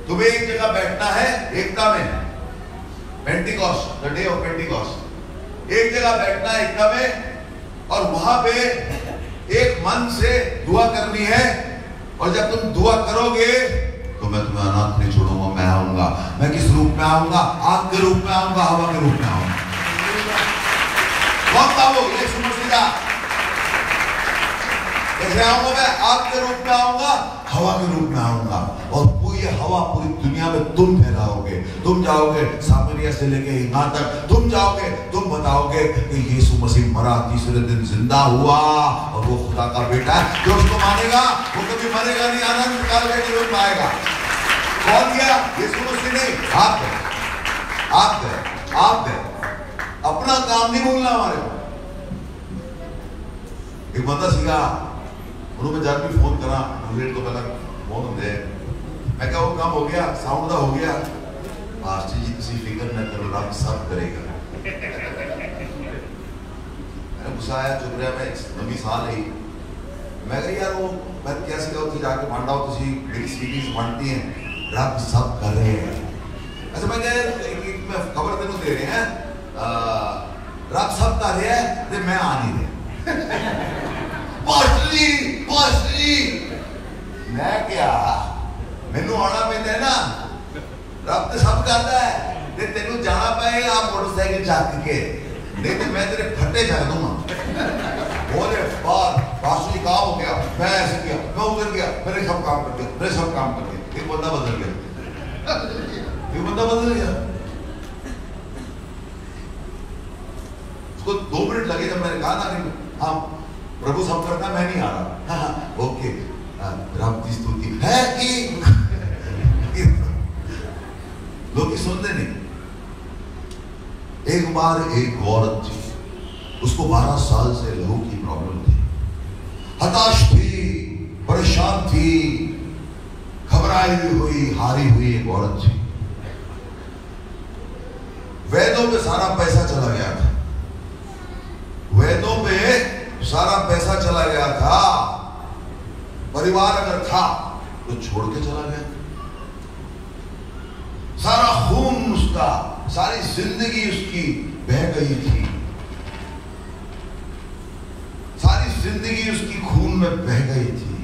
S1: तुम्हें एक जगह बैठना है एकता में, Pentecost, the day of Pentecost, एक जगह बैठना है एकता में, और वहां पे एक मन से दुआ करनी है। और जब तुम दुआ करोगे तो मैं तुम्हें अनाथ नहीं छोड़ूंगा, मैं आऊंगा। मैं किस रूप में आऊंगा? आग के रूप में आऊंगा, हवा के रूप में आऊंगा। कौन था वो? यीशु मसीह। कैसे आऊंगा मैं? आग के रूप में आऊंगा, हवा के रूप में आऊंगा, और पूरी हवा पूरी दुनिया में तुम फैलाओगे। तुम जाओगे सामरिया से लेके यहाँ तक, तुम जाओगे, तुम बताओगे कि यीशु मसीह मरा, तीसरे दिन जिंदा हुआ, और वो खुदा का बेटा है। जो उसको मानेगा वो कभी मरेगा नहीं, आनंद काल में जीवन पाएगा। कौन दिया? यीशु मसीह नहीं, आप है, आप है, आप है। अपना काम नहीं भूलना हमारे को। एक बंदा सीखा, उन्होंने जाकर फोन करा, मुझे तो पहला फोन दे, मैं क्या वो काम हो गया, साउंड का हो गया। पास्टर जी तुसी फिक्र न करो, रब सब करेगा। मैंने गुस्सा आया, चुप रहा, मैं नवी साल ही मैं कहा यार वो मैं कैसे कहो तुझे जाके मांडा हो, तुसी बड़ी सीरीज मानती हैं, रब सब करेगा। ऐसे मैं कहा मैं खबर तेनों दे रहे हैं, रब सब कर रहा है, मैं आ नहीं रहा। पास्टरी मैं क्या, मैनू आना पैदा है ना, रब तो सब करता है, ते तेनू जाना पड़ेगा मोटरसाइकिल चक के, नहीं तो मैं तेरे फट्टे चक दूंगा। बोले पास्टर जी काम हो गया, मैं ऐसे किया, मैं उधर गया, मेरे सब काम कर दिया, मेरे सब काम कर दिया। एक बंदा बदल गया, एक बंदा बदल गया। उसको 2 मिनट लगे जब मैंने कहा ना कि हाँ प्रभु सब करता, मैं नहीं आ रहा। हाँ ओके, रब की स्तुति है कि लोग सुनते नहीं। एक बार एक औरत थी, उसको 12 साल से लहू की प्रॉब्लम थी, हताश थी, परेशान थी, घबराई हुई, हारी हुई एक औरत थी। वैद्यों पे सारा पैसा चला गया था, वैद्यों पे सारा पैसा चला गया था। परिवार अगर था तो छोड़ के चला गया। सारा खून उसका, सारी जिंदगी उसकी बह गई थी, सारी जिंदगी उसकी खून में बह गई थी।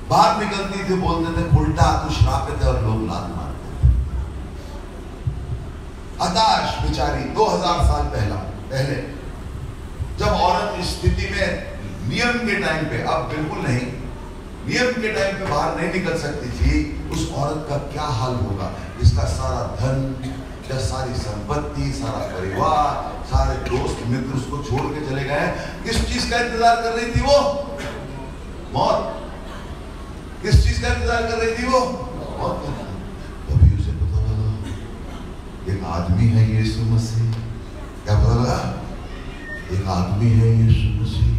S1: बाहर निकलती थी, बोलते थे उल्टा तू श्रापित है, और लोग लात मारते थे। हताश बेचारी। 2000 साल पहले जब औरत इस स्थिति में नियम के टाइम पे, अब बिल्कुल नहीं, नियम के टाइम पे बाहर नहीं निकल सकती थी, उस औरत का क्या हाल होगा? इसका सारा धन, सारी संपत्ति, सारा परिवार, सारे दोस्त मित्र उसको छोड़ के चले गए। किस चीज का इंतजार कर रही थी वो? मौत। किस चीज का इंतजार कर रही थी वो? मौत। तभी उसे पता लगा एक आदमी है यीशु मसीह। क्या पता लगा? एक आदमी है यीशु मसीह।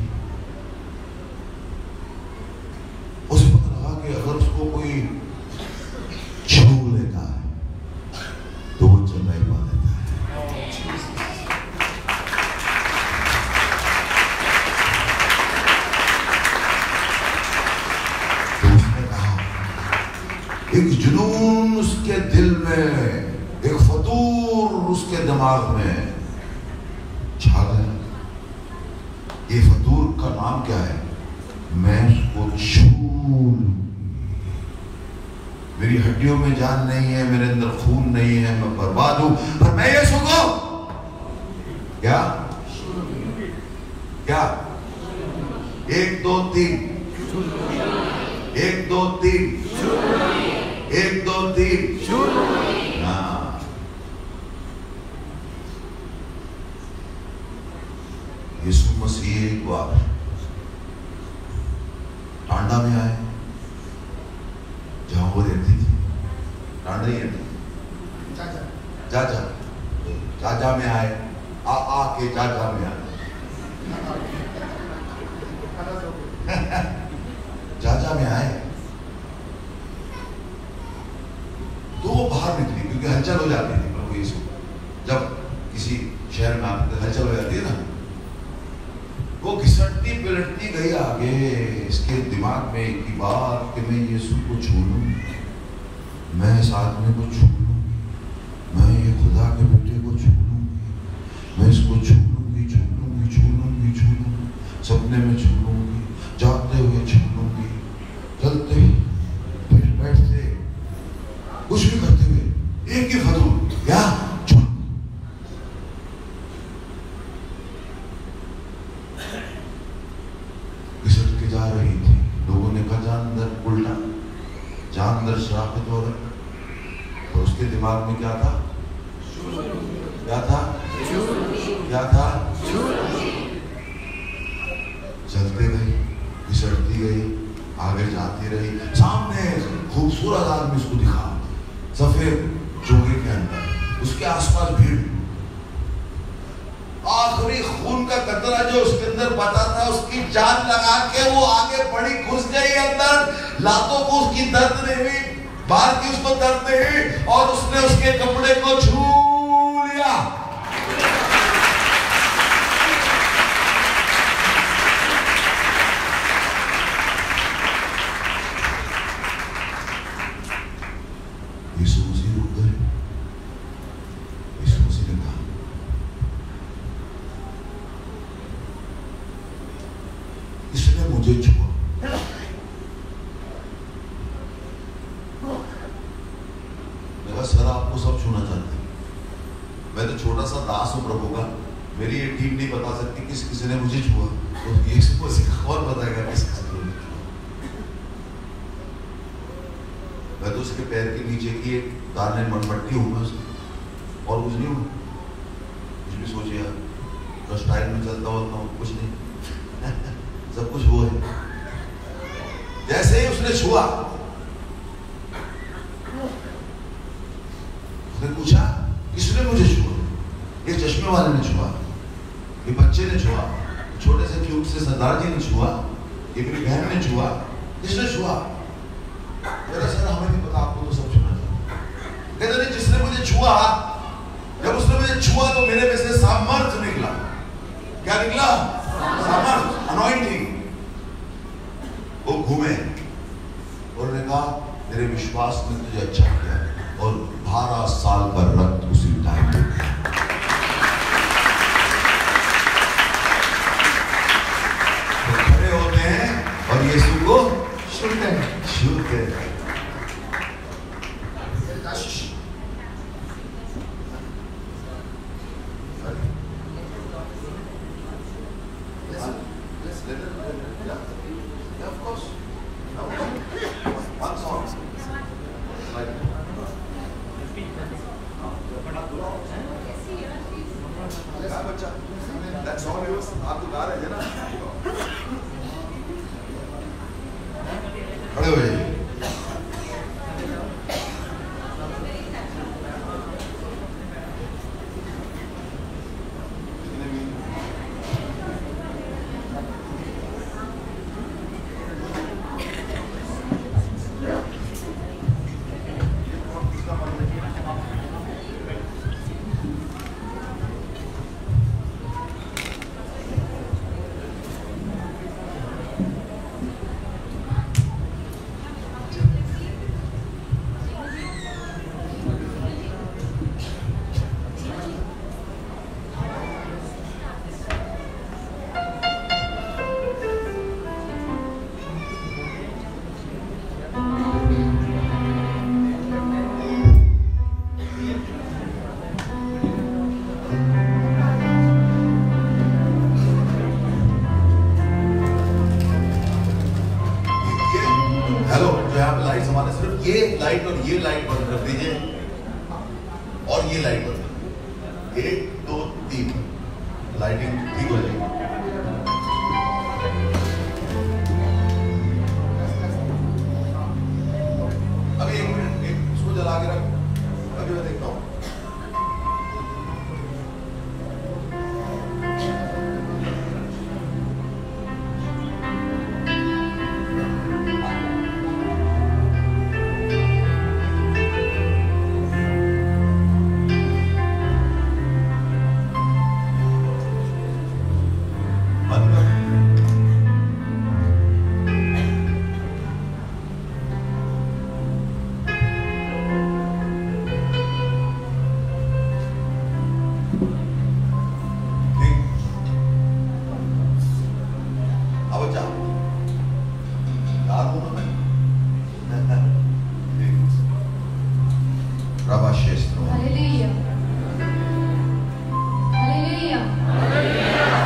S1: उसे पता लगा कि अगर उसको कोई छू लेता है तो वो चंगाई पा लेता है। तो उसने कहा, एक जुनून उसके दिल में, एक फतूर उसके दिमाग में छा गया। ये फतूर का नाम क्या है? मैं उसको छू, मेरी हड्डियों में जान नहीं है, मेरे अंदर खून नहीं है, मैं बर्बाद हूं, पर मैं यीशु को क्या क्या 1 2 3 1 2 3 1 2 3 हाँ। यीशु मसीह एक बार टांडा में आए, जहां वो रहती थी। टांडा ही रहती, जाजा में आए, आके जाजा में आए। जाजा में आए तो वो बाहर निकली, क्योंकि हलचल हो जाती थी प्रभु यीशु। जब किसी शहर में आते हलचल हो जाती है ना, वो घिसटती पिलटती गई आगे। इसके दिमाग में एक ही बात कि मैं यीशु को छू लूं। मैं इस आदमी को छू लूंगी, मैं ये खुदा के बेटे को छू लूंगी, मैं इसको छू लूंगी, छू लूंगी, छू लूंगी, छू लूंगी, सपने में छू लूंगी, जाते हुए छू लूंगी, चलते बैठते कुछ भी करते हुए एक ही खतून क्या छू। घिसट के जा रही थी, लोगों ने कहा जा अंदर, उल्टा जा अंदर श्रापित हो रहा। तो उसके दिमाग में क्या था, क्या था, क्या था, चलते गई, घिसटती गई, आगे जाती रही। सामने खूबसूरत आदमी उसको दिखा, सफेद जोगे के अंदर, उसके आसपास भीड़। आखिरी खून का कतरा जो उसके अंदर बचा था, उसकी जान लगा के वो आगे बढ़ी, घुस गई अंदर। लातों को उसकी दर्द नहीं हुई, बाहर की उसको दर्द नहीं हुई, और उसने उसके कपड़े को छू लिया। यीशु मसीह रुक गए। यीशु मसीह ने कहा, इसने मुझे छुआ। मेरा सर आपको सब छूना चाहते हैं, मैं तो छोटा सा दास हूं प्रभु का, मेरी ये टीम नहीं बता सकती किस किसी ने मुझे छुआ, तो यीशु मसीह कौन बताएगा किस किसी ने मुझे छुआ। मैं तो उसके पैर के नीचे की एक दाने मनमट्टी हूं मैं उसकी, और कुछ नहीं हूं। कुछ भी सोचिए यार, तो स्टाइल में चलता होता हूं, कुछ नहीं सब कुछ वो है। जैसे ही उसने छुआ, उसने पूछा किसने मुझे छुआ? ये चश्मे वाले ने छुआ, ये बच्चे ने छुआ, छोटे से क्यूट से सरदार जी ने छुआ, ये मेरी बहन ने छुआ, किसने छुआ? मेरा सर हमें नहीं पता, आपको तो सब छुआ। कहते नहीं, जिसने मुझे छुआ, जब उसने मुझे छुआ तो मेरे में से सामर्थ्य निकला। क्या निकला? सामर्थ्य, अनॉइंटिंग। वो घूमे और ने कहा मेरे विश्वास ने तुझे अच्छा किया, और 12 साल का रक्त उसी टाइम में। तो खड़े होते हैं और यीशु को छूते हैं, छूते हैं। खड़े हो जाइए। ये लाइट और ये लाइट बंद कर दीजिए, और ये लाइट बंद कर दीजिए। 1 2 3 लाइटिंग ठीक हो जाएगी। अभी 1 मिनट, इसको जला के रख, अभी मैं देखता हूँ। प्रभाशेस्त्रो
S3: हालेलुया हालेलुया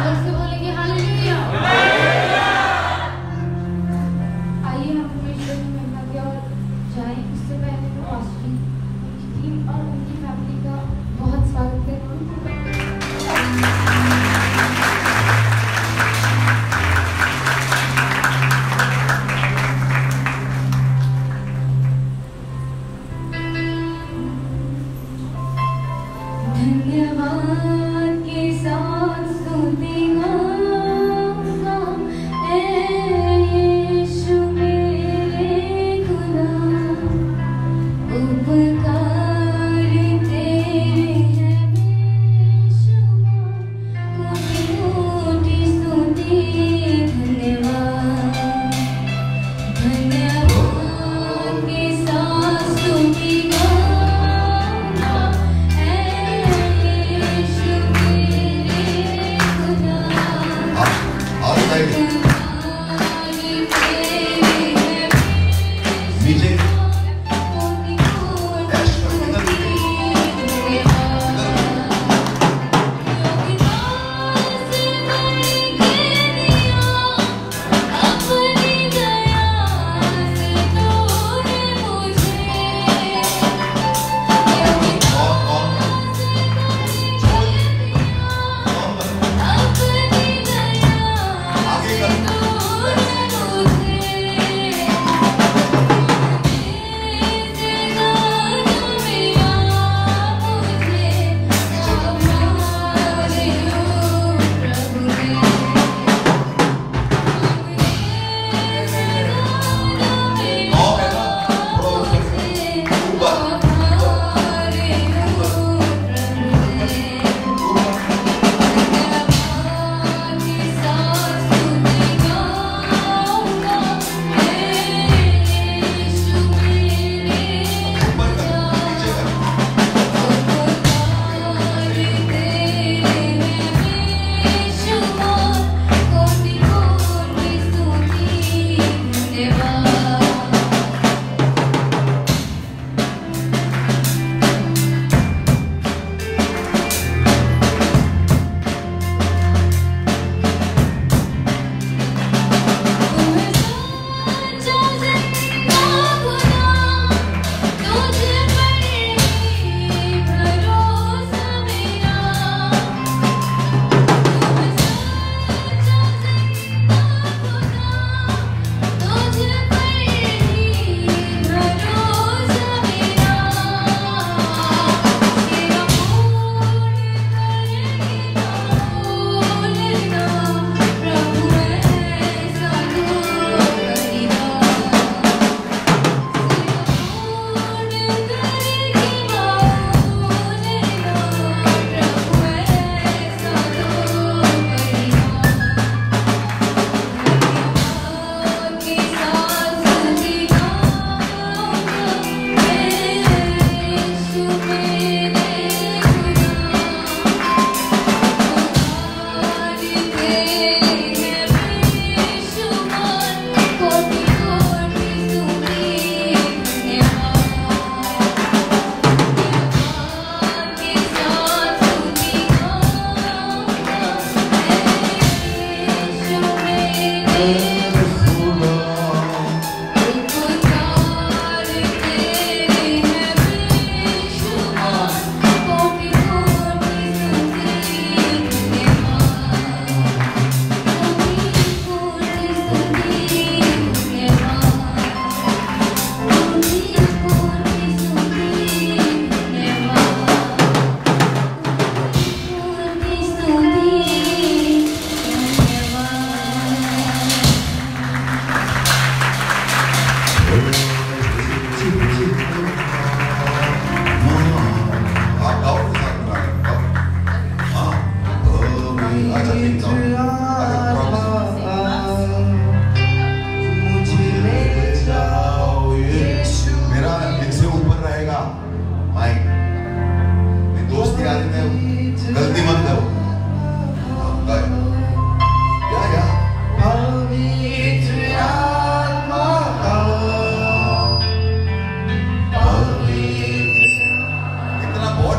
S3: जोर से बोलेंगे हालेलुया। आइए हम ईश्वर की महिमा की ओर जाएं। उससे पहले मैं पास्टर की टीम और उनकी फैमिली का बहुत स्वागत करती हूँ। धन्यवाद के साथ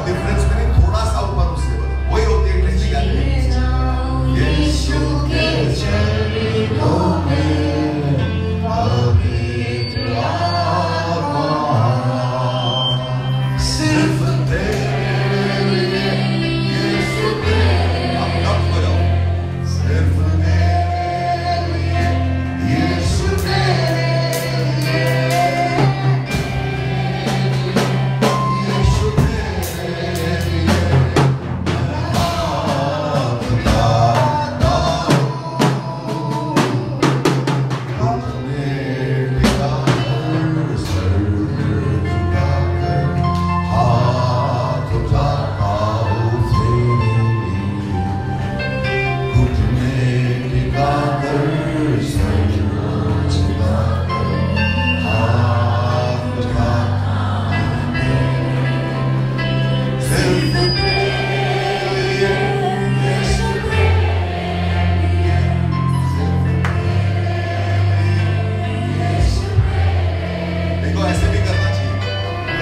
S1: डिफरेंस में नहीं, थोड़ा सा ऊपर उससे बस वही होती है टेक्निकल। यीशु के चरणों में पवित्र आत्मा सिर्फ तेरे लिए, यीशु तेरे, अब कब हो जाओ, सिर्फ तेरे लिए, यीशु तेरे लिए, यीशु तेरे लिए हाथ उठाता हूँ, घुटने टिकाकर सर झुकाकर हाथ उठाता हूँ तेरे लिए, घुटने टिकाकर सर झुकाकर हाथ उठाता सिर्फ तेरे लिए, यीशु तेरे लिए, सिर्फ देखो ऐसे भी करना चाहिए,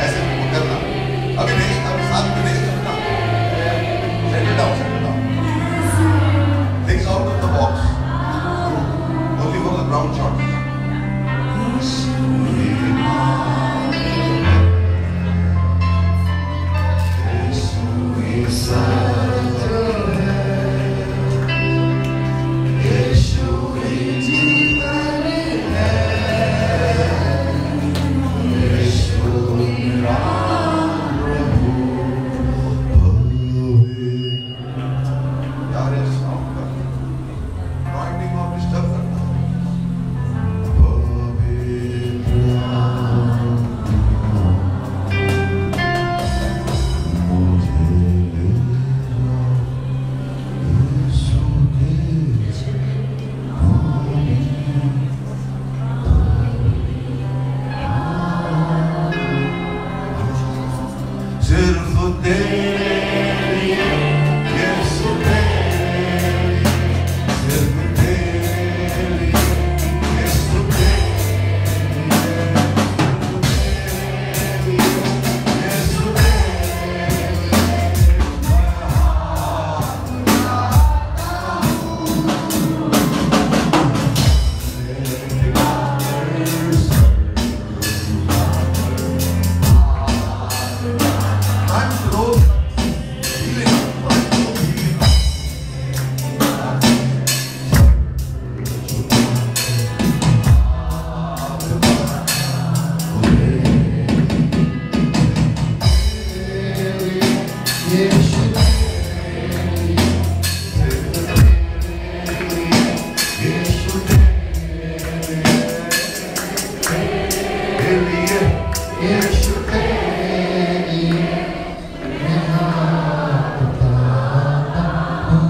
S1: ऐसे भी करना, अभी नहीं, अभी साथ में नहीं करना, settle down, think out of the box, only for the ground shot. सिर्फ तेरे लिए, यीशु तेरे लिए, सिर्फ तेरे लिए, यीशु तेरे लिए, यीशु तेरे लिए, हाथ उठाता हूँ,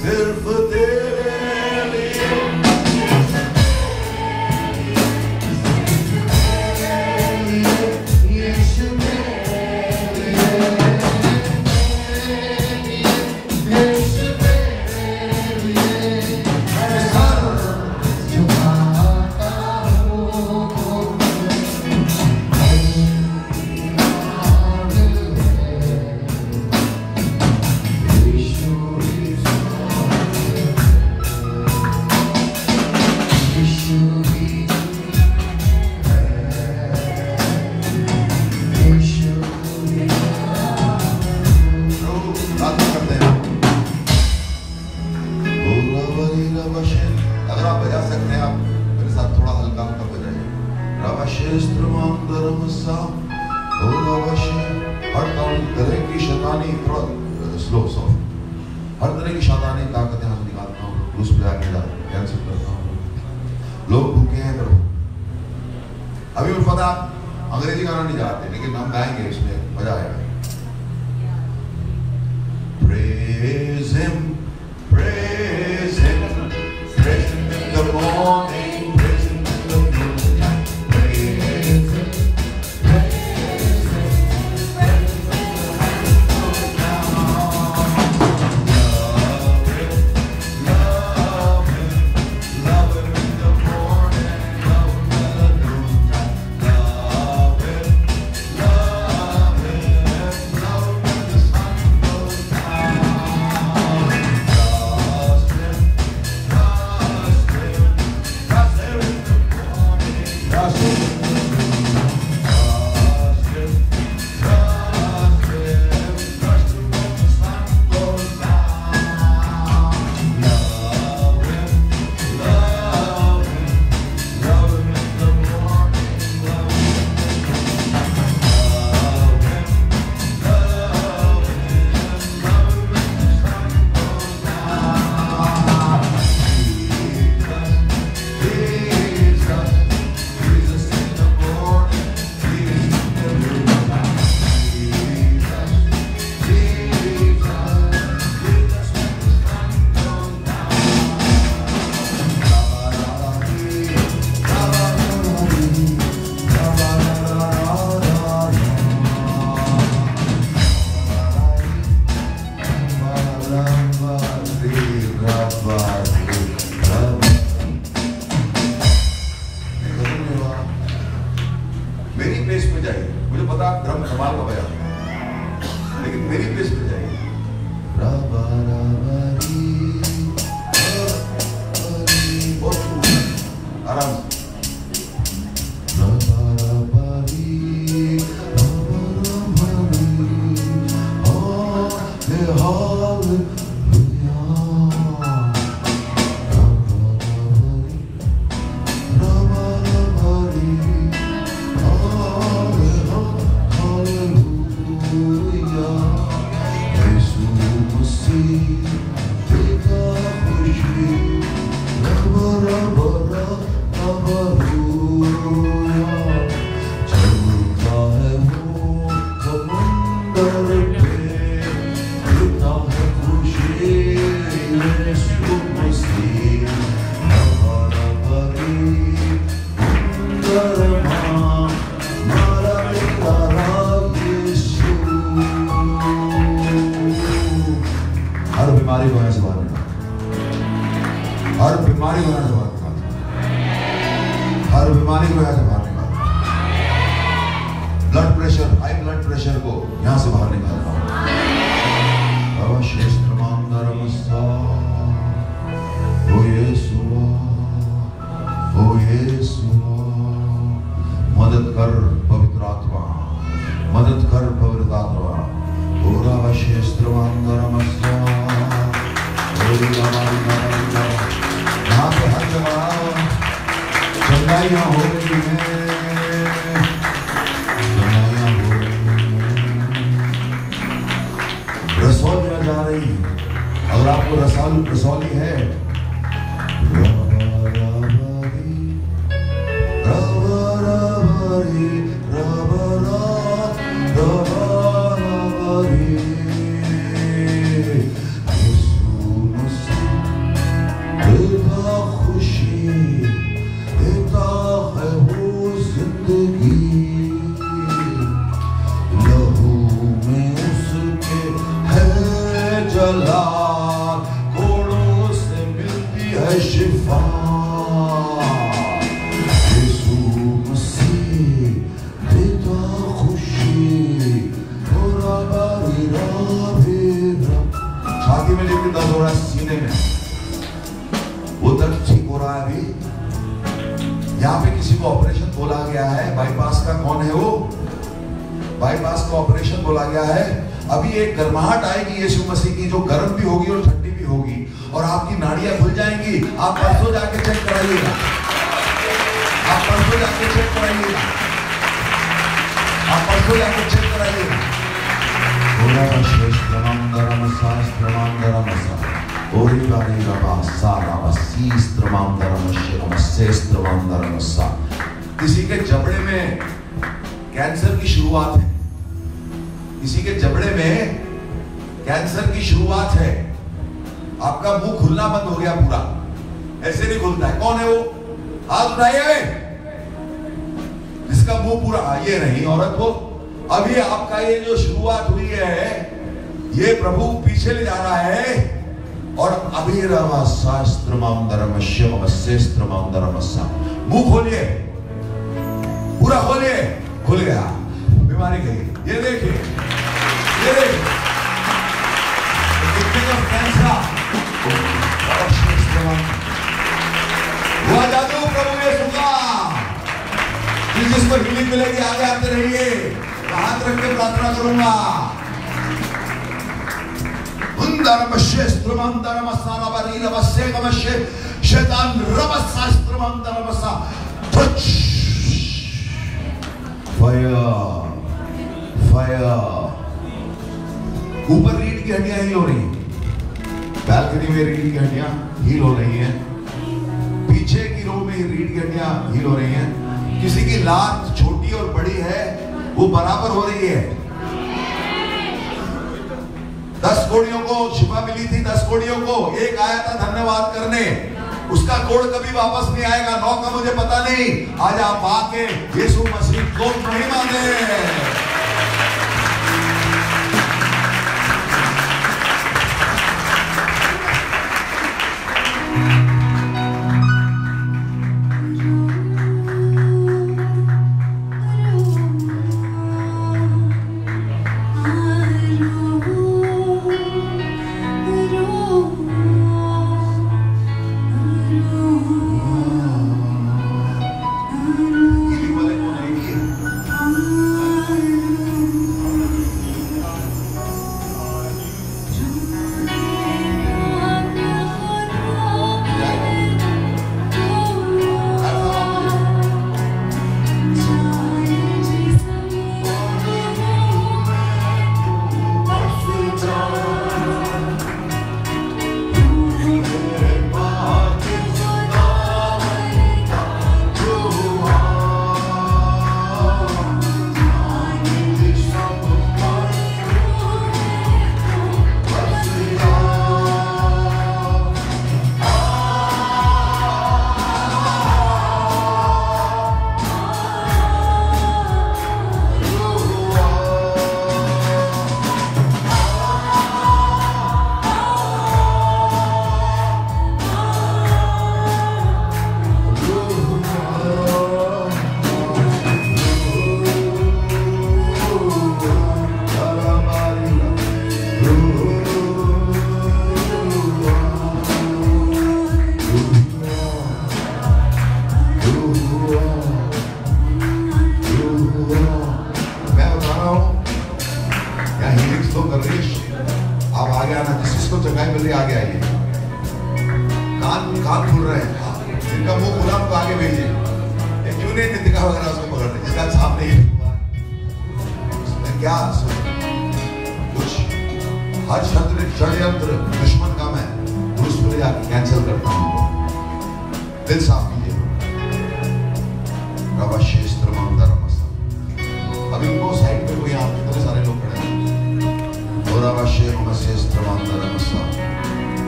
S1: सिर्फ तेरे लिए, यीशु तेरे लिए, यीशु तेरे लिए, सर झुकाता हूँ, अगर आप बजा सकते हैं, आप मेरे साथ थोड़ा हल्का हल्का बजाइए। हर तरह की शैतानी, थोड़ा स्लो सॉफ्ट, हर तरह की शैतानी ताकतें हम निकालता हूँ, उस पर कैंसिल करता हूँ। लोग भूखे हैं प्रभु, अभी उनको पता अंग्रेजी गाना नहीं गाते, लेकिन हम गाएंगे, इसमें मजा आएगा। Praise him, praise him, praise him in the morning, praise him in the noontime, praise him, praise him, praise him in the afternoon. Love him in the morning, love him in the noontime, love him, love him, love him when the sun goes down. Trust him, trust him, trust him in the morning, trust him in the noontime, trust him, trust him, trust him when the sun goes down. Love him, love him, love him in the morning, love him in the noontime, love him, love him, love him when the sun goes down. Jesus, Jesus in the morning, Jesus in the noontime, Jesus, Jesus, Jesus when the sun goes down. मेरी place पे जाइए, मुझे पता आप drum कमाल का बजाते हैं, लेकिन मेरी प्लेस पे जाइए। बहुत आराम से। हर बीमारी को यहाँ से बाहर निकाल, हर बीमारी को यहाँ से बाहर निकाल, हर बीमारी को यहाँ से बाहर निकाल। Blood pressure, high blood pressure को यहाँ से बाहर निकाल। ओ यीशुआ, ओ यीशुआ, मदद कर पवित्र आत्मा, मदद कर पवित्र आत्मा। यहाँ पे हर जगह चंगाइयाँ हो रही हैं, चंगाइयाँ हो रही हैं, रसौली में जा रही है। अगर आपको रसौली है, छाती में लेकर दर्द हो रहा है, सीने में वो दर्द ठीक हो रहा है अभी। यहाँ पे किसी को ऑपरेशन बोला गया है, बाईपास का। कौन है वो? बाईपास का ऑपरेशन बोला गया है। अभी एक गर्माहट आएगी यीशु मसीह की, जो गर्म भी होगी और ठंडी भी होगी, और आपकी नाड़ियां खुल जाएंगी। आप परसों जाके चेक कराइएगा, आप परसों जाके चेक कराइएगा, आप परसों जाके चेक कराइएगा। किसी के जबड़े में कैंसर की शुरुआत है, किसी के जबड़े में कैंसर की शुरुआत है। आपका मुंह खुलना बंद हो गया पूरा, ऐसे नहीं खुलता है। कौन है वो? हाथ उठाइए। जिसका मुंह पूरा, ये नहीं औरत वो। अभी आपका ये जो शुरुआत हुई है, ये प्रभु पीछे ले जा रहा है। और अभी रवा शास्त्र मुंह खोलिए, पूरा खोलिए। खुल गया, बीमारी गई। ये देखिए, ये देखिए कैंसर हुआ जादू प्रभु ने सुना। जिसको हीलिंग मिलेगी आगे आते रहिए, हाथ रख के प्रार्थना करूंगा। शैतान फायर फायर। ऊपर रीढ़ की हड्डियां हील हो रही हैं, बैल्कनी में रीढ़ की हड्डियां हील हो रही हैं, पीछे की रो में रीढ़ की हड्डियां हील हो रही हैं। किसी की लात छोटी और बड़ी है, वो बराबर हो रही है। 10 कोड़ियों को शिफा मिली थी, 10 कोड़ियों को। एक आया था धन्यवाद करने, उसका कोड़ कभी वापस नहीं आएगा। 9 का मुझे पता नहीं। आज आप आके यीशु मसीह को महिमा दें।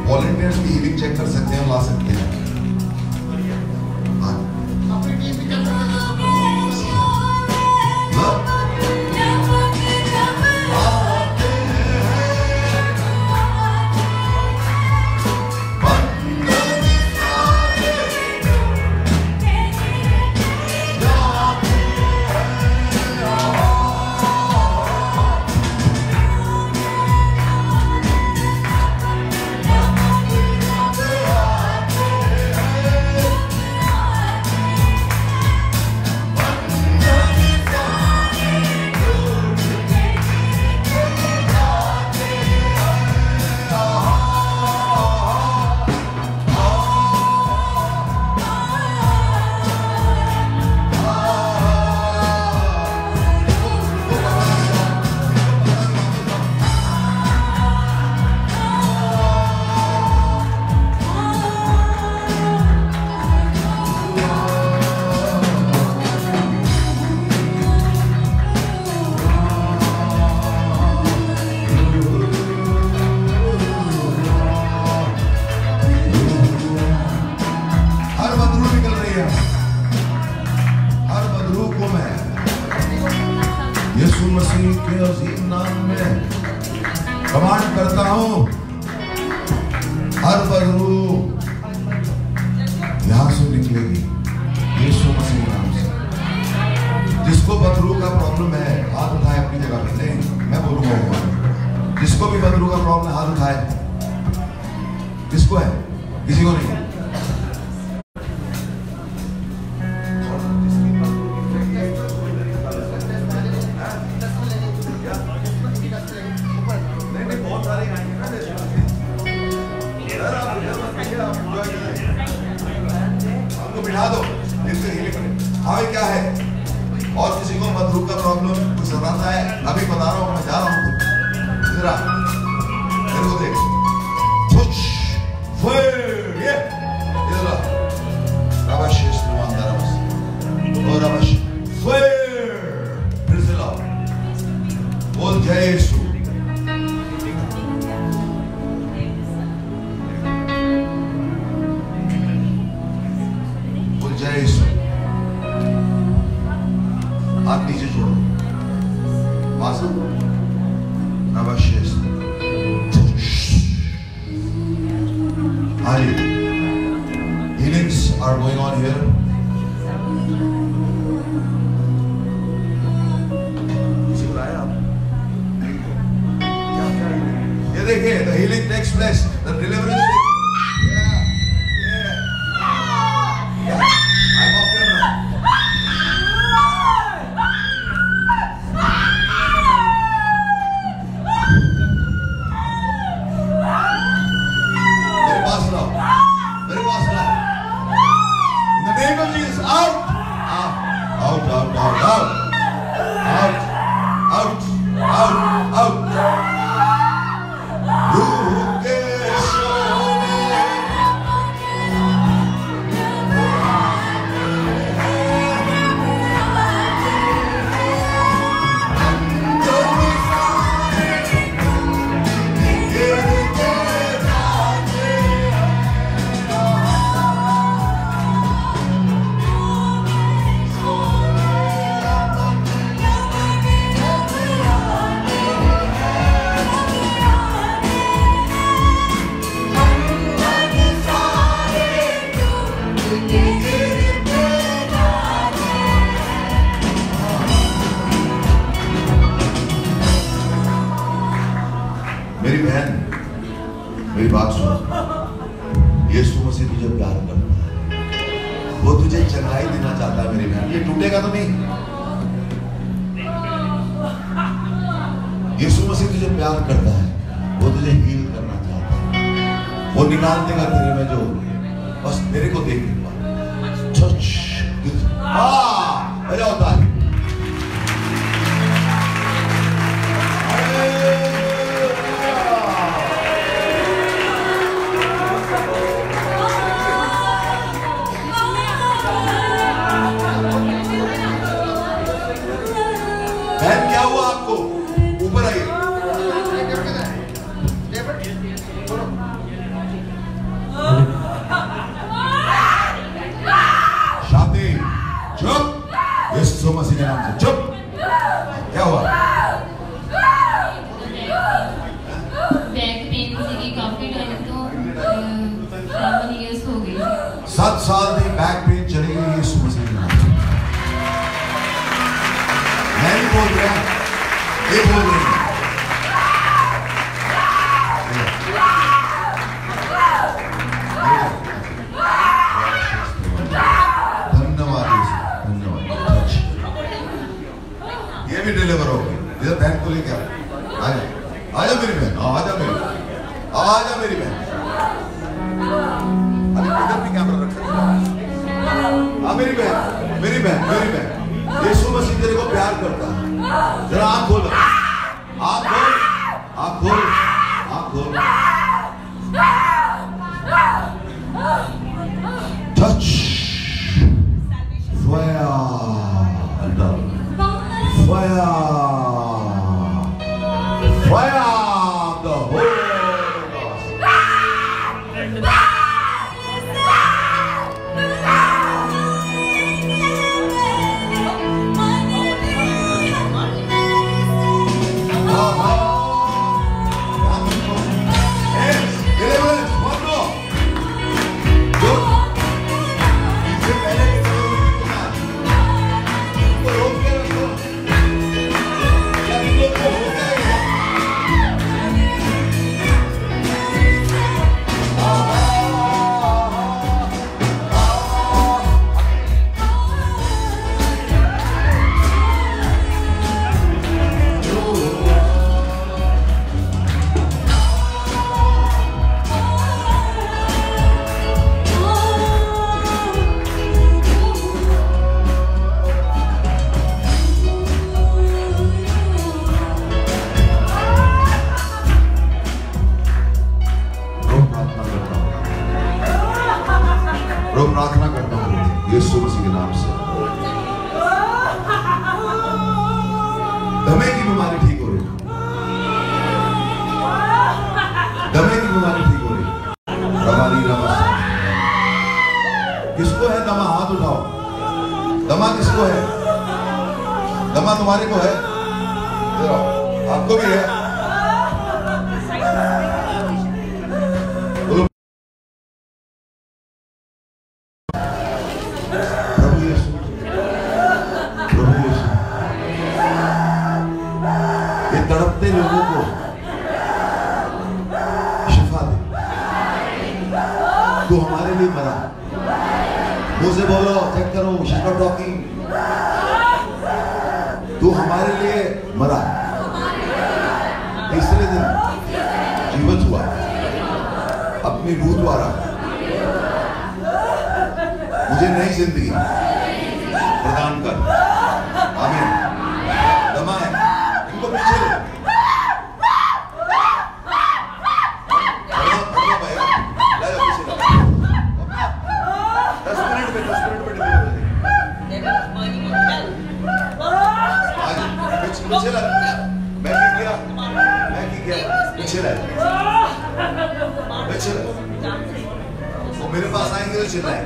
S1: वॉलंटियर्स की हीलिंग चेक कर सकते हैं, ला सकते हैं। को मैं यीशु मसीह के अजीम नाम में कमांड करता हूं, हर बदरू यहां से निकलेगी यीशु मसीह नाम से। जिसको बदरू का प्रॉब्लम है हाथ उठाए अपनी जगह पे। नहीं, मैं बोलूंगा ऊपर। जिसको भी बदरू का प्रॉब्लम है हाथ उठाए। किसको है? किसी को नहीं। बिठा दो, हमें क्या है? और किसी को बदरू का प्रॉब्लम कुछ सताता है, अभी बता रहा हूं, मैं जा रहा हूं। जरा मेरे को देख, ये इधर रबाश और रबाश फिर से लाओ, बोल जय यीशु। हाथ नीचे छोड़ो, healings are going on here. ये देखिए, the healing takes place, the deliverance takes place. मेरी बहन, मेरी बात सुन। यीशु मसीह तुझे प्यार करता है, वो तुझे चंगाई देना चाहता है मेरी बहन। ये टूटेगा तो नहीं। यीशु मसीह तुझे प्यार करता है, वो तुझे हील करना चाहता है। वो निकाल देगा तेरे में जो, बस मेरे को देख ले। मजा होता है। बहन क्या हुआ आपको? ऊपर आइए। शादी चुप, यीशु मसीह के नाम से चुप। क्या हुआ?
S4: बैक पेन से काफी टाइम तो 7 इयर्स हो गए।
S1: 7 साल की बैक पेन चली गई यीशु मसीह के नाम से। मैं नहीं बोल रहा, ये बोल रही है। धन्यवाद, ये भी डिलीवर हो गई। इधर बहन को लेके आजा मेरी बहन, आजा मेरी बहन। अरे इधर भी कैमरा रखा है। मेरी बहन, यीशु मसीह तेरे को प्यार करता है। जरा आँख खोल, आँख खोल। Touch fire of the Holy Ghost. दमा तुम्हारे को है, आपको भी है। प्रभु यीशु, प्रभु यीशु, ये तड़पते लोगों को शिफा दे। तू हमारे लिए मरा। मुझे बोलो, चेक करो, शी नॉट टॉकिंग। तू हमारे लिए मरा, तीसरे दिन जीवित हुआ अपनी रूह द्वारा, मुझे नई जिंदगी प्रदान कर। आमीन। दमाए इनको पीछे ले, मेरे पास आएंगे तो चिल्लाए।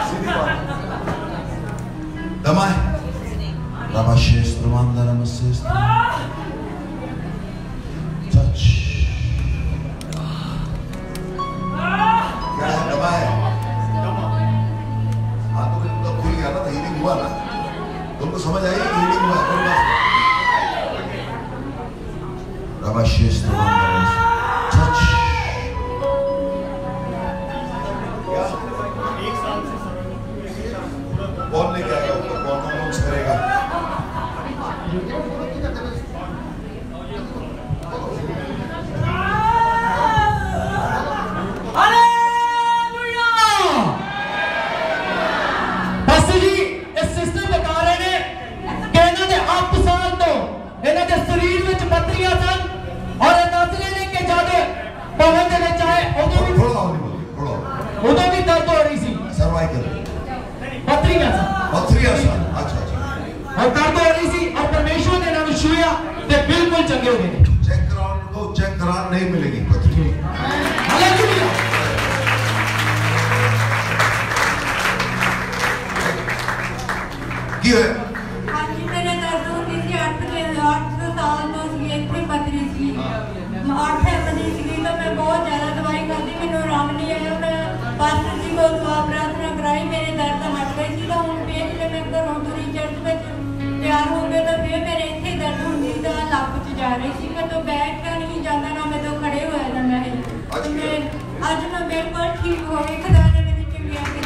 S1: सीधी बात। दमाए रमाशेष प्रमाण रमशेष टच। क्या है दमाए? हाँ तो मतलब भूल गया ना, हीलिंग हुआ ना, तुमको समझ आई कि हीलिंग हुआ? रमाशेष प्रमाण टच। कौन लेके आएगा ऊपर? कौन अनाउंस करेगा?
S5: हालेलुया। पास्टर जी इस सिस्टर बता रहे ने कि इन्हां दे 8 साल तो इन्हां दे शरीर विच पत्रियां सन और दसदे ने कि जादे पवन दे विच आए उदों भी दर्द हो रही सी।
S1: सर्वाइकल
S5: पत्रियां सन।
S1: अच्छा अच्छा।
S5: और दर्द हो रही सी और परमेश्वर ने इन्हां नूं छुया ते बिल्कुल चंगे हो गए।
S1: चेक कराओ उनको, चेक करा नहीं मिलेगी पत्री।
S5: हालेलुया।
S1: क्यों है?
S6: हाँ जी, मेरे दर्द होती थी 8 साल तो इतनी पतली थी, 8 महीने थी तो मैं बहुत ज़्यादा दवाई खाती, मैंने आराम नहीं आया। मैं पास्टर जी को दुआ प्रार्थना कराई, मेरे दर्द हट गई थी। तो हूँ फिर जब मैं घरों पूरी चर्च में तैयार हो गए तो फिर मेरे इतने दर्द होती तो लक च जा रही थी। मैं तो बैठ कर नहीं जाता ना, मैं तो खड़े हुए जाना है। अज मैं बिल्कुल ठीक हो गई। खुदा ने मेरी चंगियां की।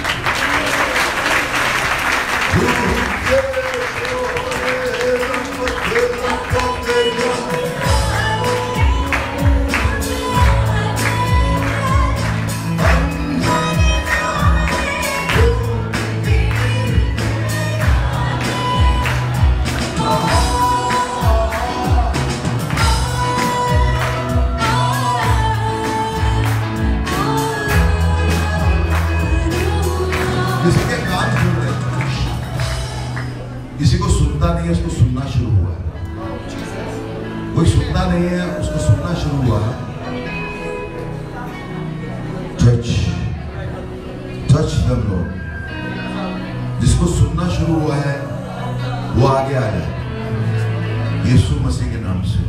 S1: किसी के कान सुन रहे हैं, किसी को सुनता नहीं है, उसको सुनना शुरू हुआ है। कोई सुनता नहीं है, उसको सुनना शुरू हुआ है। Touch touch them Lord. जिसको सुनना शुरू हुआ है वो आगे आ जाए यीशु मसीह के नाम से।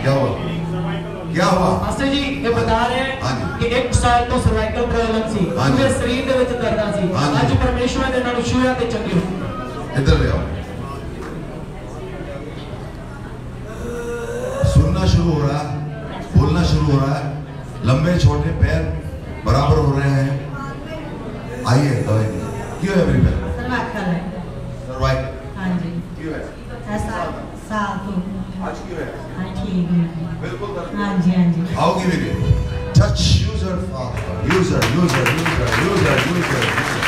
S1: क्या हुआ? क्या हुआ?
S5: पास्टर जी ये बता रहे हैं कि 1 साल तो सर्वाइकल प्रॉब्लम सी, पूरे शरीर दे विच दर्दां सी। आज परमेश्वर ने इन्हां नूं छुया ते चंगे हो।
S1: इधर ले आओ। सुनना शुरू हो रहा है, बोलना शुरू हो रहा है, लंबे छोटे पैर बराबर हो रहे हैं। आइए दवाई क्यों है मेरी पैर?
S6: सर्वाइकल है।
S1: सर्वाइकल।
S6: हाँ जी।
S1: क्यों है?
S6: ऐसा साल तो
S1: आज क्यों है?
S6: हाँ ठीक है।
S1: बिल्कुल।
S6: हाँ जी हाँ जी।
S1: आओगी मेरी। Touch user father, user user user user user user.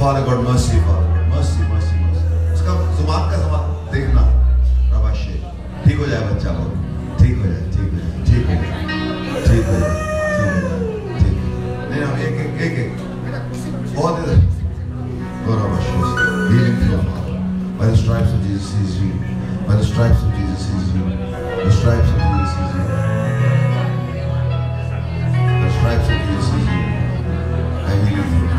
S1: Father God, mercy, Father God, mercy, mercy, mercy. उसका जुबान का सवाल देखना, रबाशे, ठीक हो जाए बच्चा को, ठीक हो जाए, ठीक हो जाए, ठीक हो जाए, ठीक हो जाए, ठीक हो जाए, नहीं हम एक बहुत इधर, और रबाशे, healing flow, by the stripes of Jesus is healed, by the stripes of Jesus is healed, the stripes of Jesus is healed, the stripes of Jesus is healed, I heal you.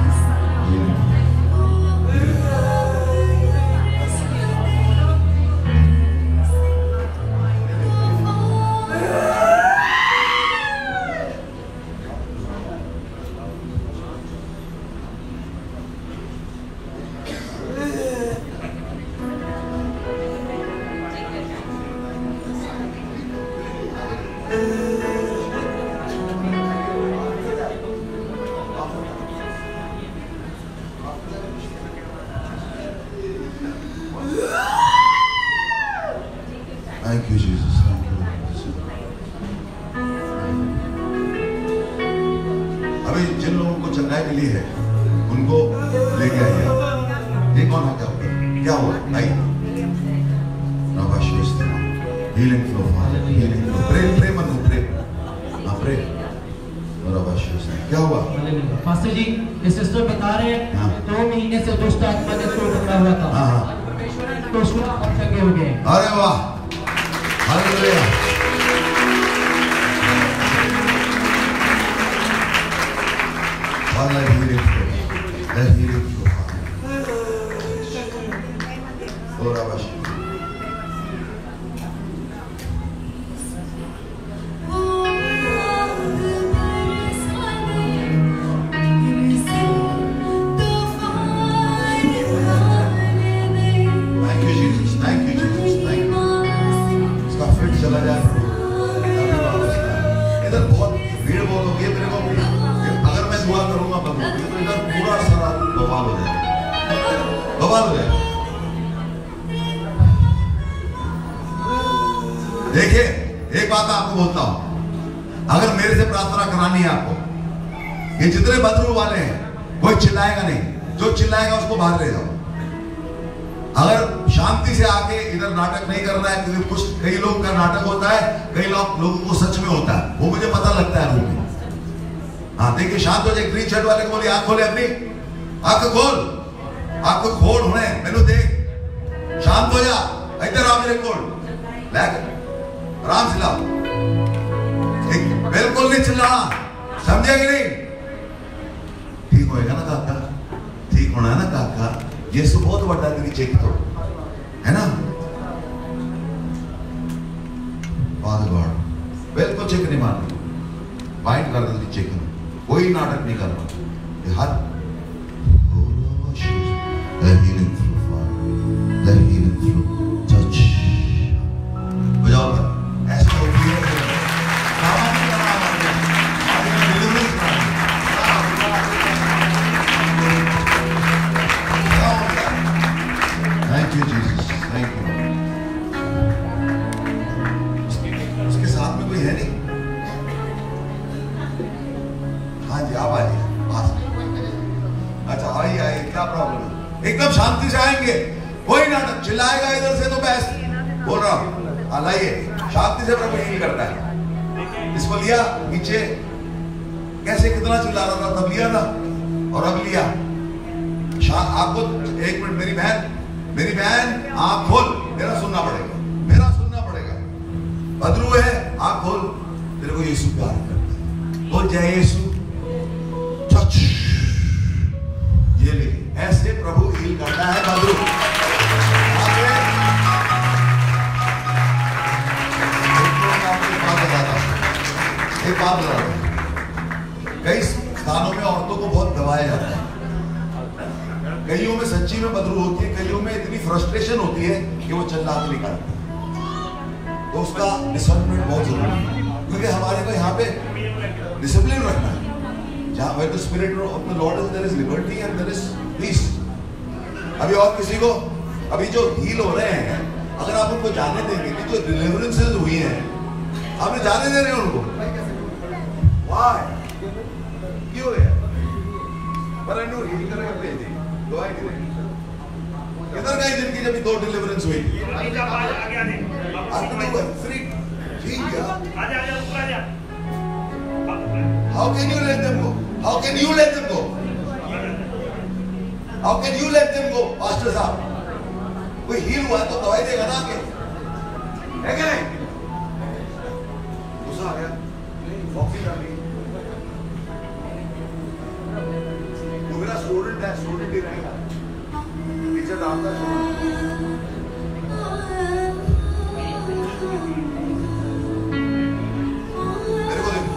S1: Thank you, Jesus. Thank you. अभी जिन लोगों को चंगाई मिली है, उनको लेके आइए। ये कौन है क्या? क्या हुआ? आई? Healing flow, Father. Healing flow. Pray, Manu, pray. हाँ, pray. क्या हुआ?
S5: पास्टर जी, ये सिस्टर बता रहे हैं 2 महीने से दुष्ट आत्मा ने इसको पकड़ा हुआ था। तो उसको अब चंगे हो गए।
S1: अरे वाह, hallelujah. Father, healing flow. Let healing flow, Father. Lord, Abash. चला जाए अभी वापस ना। इधर बहुत भीड़ बहुत होगी मेरे को, अगर मैं दुआ करूंगा तो इधर पूरा सारा बवाल हो जाएगा, बवाल हो जाएगा। देखिए एक बात आपको बोलता हूं, अगर मेरे से प्रार्थना करानी है आपको, ये जितने बदरू वाले हैं कोई चिल्लाएगा नहीं, जो चिल्लाएगा उसको बाहर ले जाओ। अगर शांति से आके इधर नाटक नहीं करना है, क्योंकि कुछ कई लोग का नाटक होता है, कई लोगों को सच में होता है, वो मुझे पता लगता है रूम में। हाँ देखिए शांत हो जाए। ग्रीन शर्ट वाले को बोलिए आंख खोले अपनी, आंख खोल, आंख खोल होने मैनू देख, शांत हो जा, इधर आ मेरे कोल, आराम से लाओ, बिल्कुल नहीं चिल्लाना, समझे कि नहीं? ठीक होएगा ना काका, ठीक होना है ना काका, यीशु बहुत बड़ा नीचे तो है ना। Father God, बिल्कुल चेक नहीं मारना, बाइंड कर देती चेक, कोई नाटक नहीं करना। ये हाथ the healing flow, Father, the healing flow, touch हो जाओ पर ऐसा हो गया Thank you, Jesus. Thank you. उसके साथ में कोई है नहीं? हाँ जी, आप आइए। अच्छा आइए आइए, क्या प्रॉब्लम है? एकदम शांति से आएंगे, कोई नाटक, चिल्लाएगा इधर से तो बस बोल रहा हूँ। लाइए, शांति से प्रभु हील करता है। इसको लिया नीचे, कैसे कितना चिल्ला रहा था तब लिया था और अब लिया। आपको एक मिनट, मेरी बहन आँख खोल, मेरा सुनना पड़ेगा, मेरा सुनना पड़ेगा। बदरू है, आँख खोल, तेरे को यीशु प्यार करता है, बोल जय यीशु, टच। ये ले, ऐसे प्रभु हील करता है बदरू। एक बात बता रहा हूं, कई स्थानों में औरतों को बहुत दबाया जाता है, कईयों में सच्ची में बदरू होती है, कईयों में इतनी फ्रस्ट्रेशन होती है कि वो चिल्ला के निकालते हैं। तो उसका डिसिप्लिन बहुत जरूरी है, क्योंकि हमारे को यहाँ पे डिसिप्लिन रखना है। जहाँ where the spirit of the Lord is, there is liberty and there is peace। अभी और किसी को, अभी जो हील हो रहे हैं, अगर आप उनको जाने देंगे कि जो डिलीवरेंसेस हुई हैं, आपने जाने दे रहे हैं उनको। Why? क्यों है? पर हील करेगा भेज देंगे। किधर गई जिनकी जब 2 डिलीवरेंस हुई? How can you let them go? How can you let them go? How can you let them go, Pastor साहब? कोई हील हुआ तो दवाई देगा ना आगे, है क्या नहीं? गुस्सा आ गया, बॉक्सिंग कर ली। वो मेरा स्टूडेंट है, स्टूडेंट ही रहेगा। टीचर डालता है। मेरे को देखो,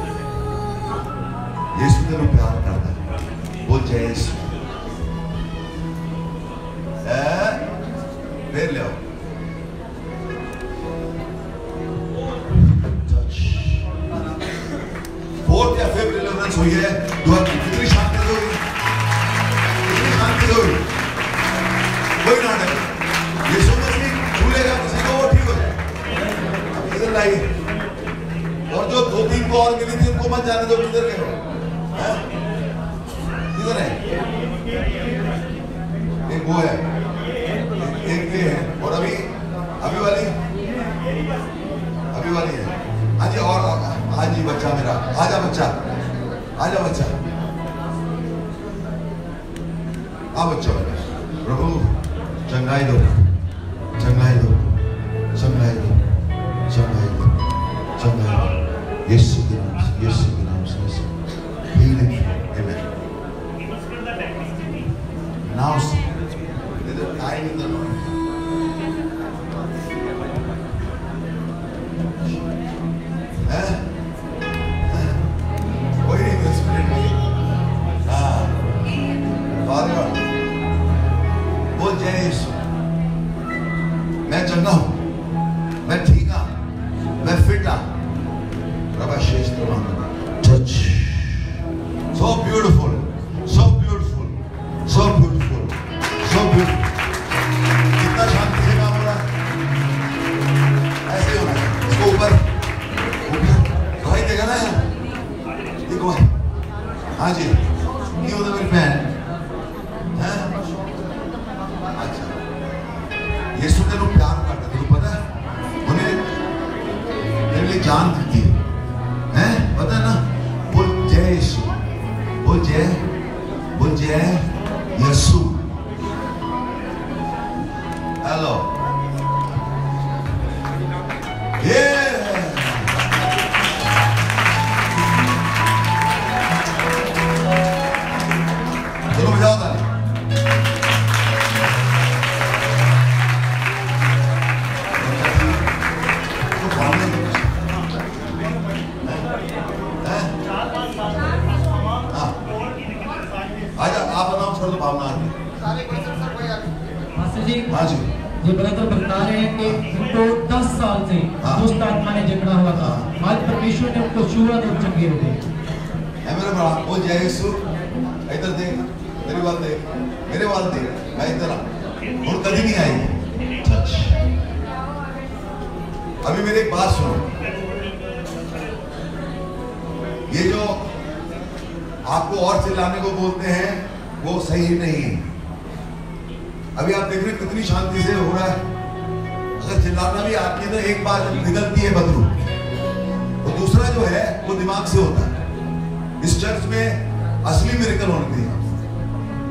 S1: यीशु तेरे को प्यार करता है। बोल जय यीशु। फिर ले आओ। फोर्थ या फिफ्थ डिलीवरेंस हुई है। कितनी शांति हुई, कितनी शांति हुई। कोई ना डरे, यीशु मसीह छूलेगा किसी को, वो ठीक हो जाए। अब इधर लाइए। और जो 2-3 को और मिली थी उनको मत जाने दो। किधर गए? किधर है? एक वो है, एक ये है, और अभी वाली है। हाँ जी, और हाँ जी, बच्चा मेरा, आजा बच्चा, आजा बच्चा, आ बच्चा मेरा। प्रभु चंगाई दो, चंगाई दो, चंगाई दो, चंगाई दो, चंगाई दो। यीशु के नाम से, यीशु के नाम से, healing, amen. Now, the time in the Lord. कोई नहीं मिल स्पिरिट में। हाँ, फादर बोल जय यीशु। मैं चंगा हूँ, मैं ठीक हूँ, मैं फिट हूँ। प्रभा शेष touch, so beautiful, so beautiful, so beautiful, so beautiful. कितना शांति से काम हो रहा है। ऐसे होना है। इसको ऊपर भाई देगा ना यार, देखो। हाँ जी, ये होता मेरी बहन है। अच्छा, यीशु तेरे को प्यार करता है, तुझे पता है? उन्हें तेरे लिए जान देती है, पता है ना? बोल जय यीशु, बोल जय यीशु। हेलो, ये चलो बजाओ ताली। आजा, आप बताओ, छोड़ दो भावना आगे।
S5: मास्टर जी,
S1: हाँ जी,
S5: ये ब्रदर बता रहे हैं कि उनको 10 साल से दुष्ट आत्मा ने जकड़ा हुआ था। आज परमेश्वर ने उनको छुआ तो चंगे हो गए।
S1: मेरा बड़ा वो जय यीशु। इधर देख, मेरी बात देख, मेरे बात देख, मैं इधर आ। और कभी नहीं आएगी। अभी मेरी एक बात सुनो, ये जो आपको और चिल्लाने को बोलते हैं वो सही नहीं है। अभी आप देख रहे हैं कितनी शांति से हो रहा है। अगर चिल्लाना भी आपकी तो एक बार निकलती है बदलू, तो दूसरा जो है वो दिमाग से होता है। इस चर्च में असली मिरेकल होने चाहिए।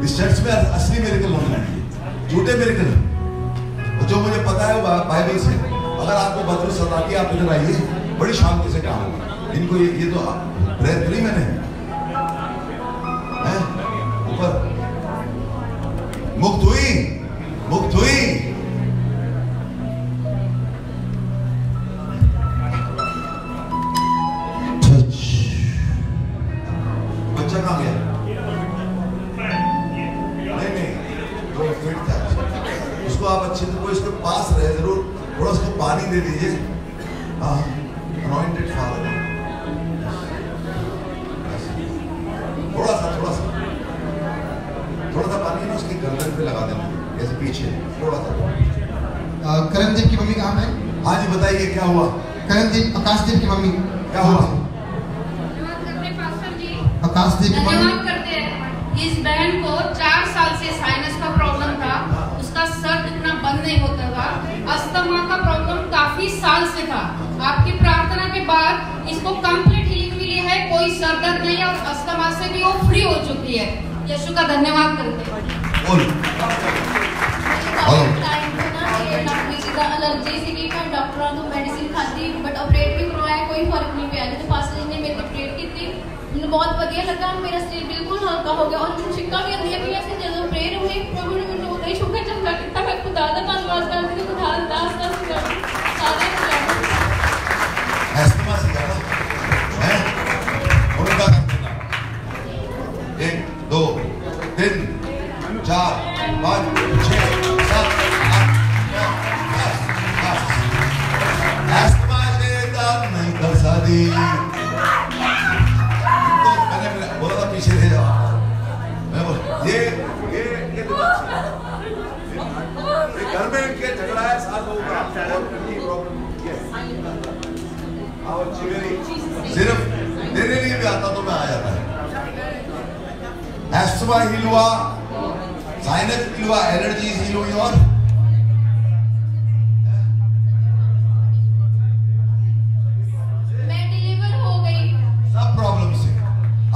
S1: इस चर्च में असली मिरेकल होने चाहिए, झूठे मिरेकल। जो मुझे पता है वो बाइबल से। अगर आपको बदलू सताती है, आप इधर आइए, बड़ी शांति से काम होगा। इनको ये तो ब्रेथ ली मैंने ऊपर मुक्त हुई, मुक्त हुई। बच्चा कहाँ गया? नहीं, तो फिट था। उसको आप अच्छे से कोई इसके पास रहे, जरूर थोड़ा उसको पानी दे दीजिए। अनॉइंटेड फादर, थोड़ा सा पानी ना उसकी गर्दन पे लगा देना, ऐसे पीछे थोड़ा सा।
S2: करणदीप की मम्मी कहाँ है?
S1: हाँ जी, बताइए क्या हुआ?
S2: करणदीप, आकाशदीप की मम्मी
S1: क्या हुआ?
S6: पास्टर जी,
S2: आकाशदीप की मम्मी
S6: धन्यवाद करते हैं।
S4: इस बहन को 4 साल से साइनस का प्रॉब्लम था, उसका सर इतना बंद नहीं होता था, अस्थमा का प्रॉब्लम काफी साल से था। आपकी प्रार्थना के बाद इसको कंप्लीट हीलिंग मिली है, कोई सर दर्द नहीं और अस्थमा से भी वो फ्री हो चुकी है। यीशु का धन्यवाद करते हैं।
S7: एलर्जी सी मैं डॉक्टर तो मेडिसिन खाती बट ऑपरेट भी करवाया, कोई फर्क नहीं पाया। तो पास ने मेरे को ऑपरेट की थी, मुझे बहुत बढ़िया लगा, मेरा शरीर बिल्कुल हल्का हो गया और मुझे छिक्का भी आती है कि ऐसे जब ऑपरेट हुई प्रभु ने मुझे उतना ही शुक्र चंगा किया। मैं खुदा का धन्यवाद करती हूँ, खुदा दास का शुक्र सारे
S1: एस्मा सिखा है उनका काम करना 1 2 3 4 5 6 7 एस्मा से दान नहीं कर सकती। तो मैंने बोला था पीछे ले जाओ, मैं बोला ये घर में इनके झगड़ा है 7 लोगों का और सिर्फ देने लिए भी आता तो मैं आ जाता है। एस्मा हील हुआ, साइनस हील हुआ, एलर्जी हील हुई और
S7: मैं डिलीवर हो गई
S1: सब प्रॉब्लम से।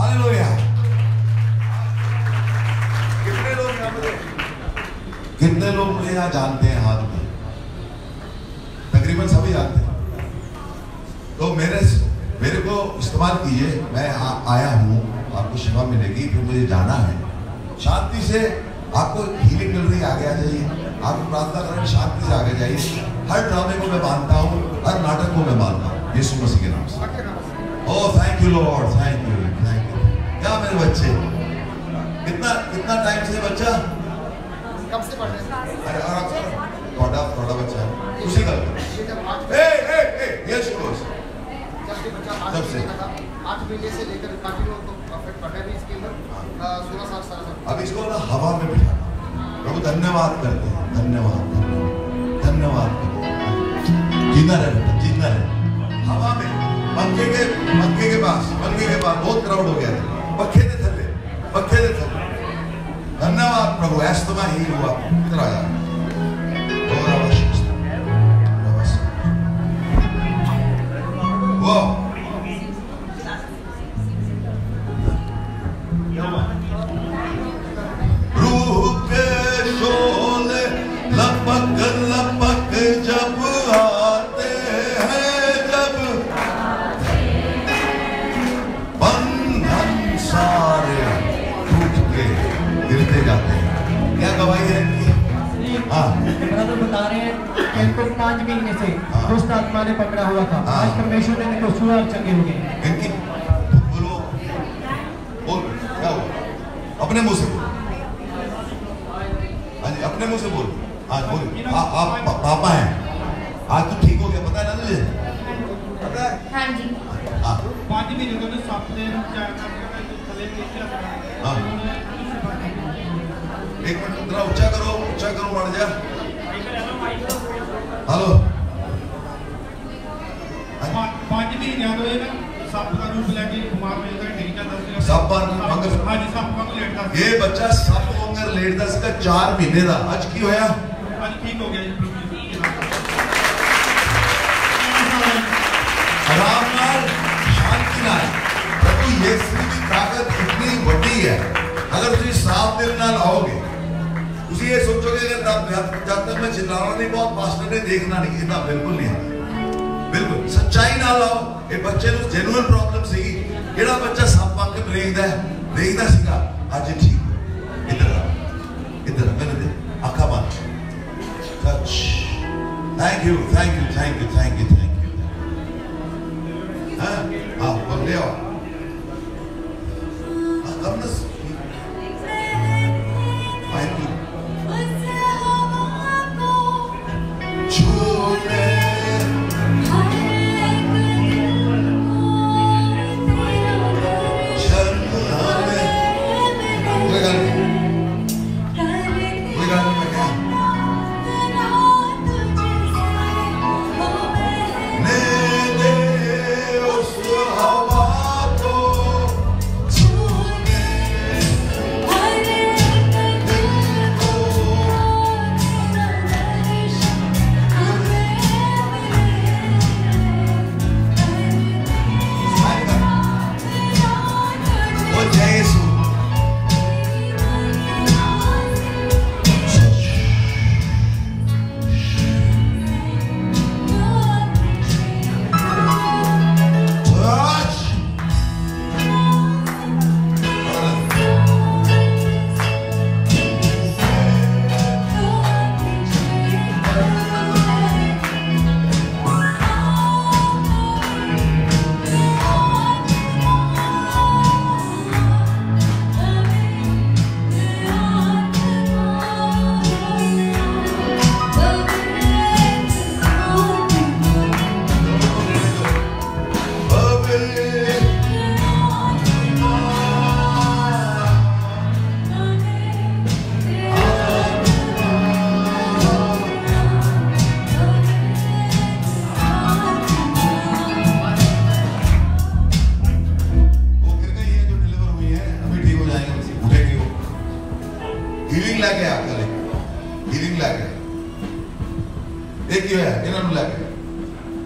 S1: हालेलुया। कितने लोग मुझे यहाँ जानते हैं? हाथ में तकरीबन सभी जानते हैं। तो मेरे को इस्तेमाल कीजिए, मैं आया हूँ, आपको शिफा मिलेगी, फिर मुझे जाना है। शांति से आपको हीलिंग मिल रही, आगे आ जाइए। आपको प्रार्थना करें, शांति से आगे जाइए। हर ड्रामे को मैं मानता हूँ, हर नाटक को मैं मानता हूँ यीशु मसीह के नाम से। Oh thank you Lord, thank you. क्या मेरे बच्चे, कितना टाइम से बच्चा
S2: कब से पढ़ रहे हैं?
S1: अरे थोड़ा बच्चा है उसी का
S2: जब से 8 महीने से लेकर कंटिन्यू परफेक्ट पढ़ रहे हैं। इसके अंदर 16 साल
S1: अब इसको ना हवा में बिठा। प्रभु धन्यवाद करते हैं, धन्यवाद जीना रहे बेटा, जीना रहे। हवा में पंखे के पास बहुत क्राउड हो गया था, पंखे दे थले। धन्यवाद प्रभु, एस्मा ही हुआ। इधर आया वो रूह के शोले लपक जब आते हैं, जब बंधन सारे टूट के गिरते जाते हैं। क्या गवाही है इनकी? हाँ
S5: ब्रदर बता रहे हैं कि इनको 5 महीने से दुष्ट आत्मा ने पकड़ा हुआ था। आज परमेश्वर ने इनको छुआ और चंगे हो गए।
S1: इनकी बोलो क्या हुआ? अपने मुंह से बोल। हाँ जी, अपने मुंह से बोल। आज बोल। आप पापा हैं, आज तो ठीक हो गया, पता है ना तुझे? पता है?
S7: हाँ जी।
S8: 5 महीने तो साफ दे
S1: हाँ। एक मिनट जरा ऊंचा करो बढ़ जा। हेलो
S8: 5 महीने तो ये ना सप का रूप लेके बीमार हो जाता है, ठीक है।
S1: सप वांगर
S8: हाँ जी, सप वांगर लेटता
S1: ये बच्चा सप वांगर लेटदा सीगा 4 महीने दा। आज की होया?
S8: आज ठीक हो गया जी।
S1: आराम नाल, शांति नाल। प्रभु यीशु की ताकत इतनी बड़ी है, अगर तुम साफ दिल नाल आओगे, तुम ये सोचोगे कि जब तक मैं चिल्लाना नहीं, बहुत पास्टर ने देखना नहीं, इतना बिल्कुल नहीं है। बिल्कुल सच्चाई नाल आओ। ये बच्चे को जेन्युइन प्रॉब्लम सी, केड़ा बच्चा सप वांग के देखदा सीगा, आज ठीक। इधर मैंने दे आंखा बंद। टच। Thank you. हाँ बोल ले आओ। कब ना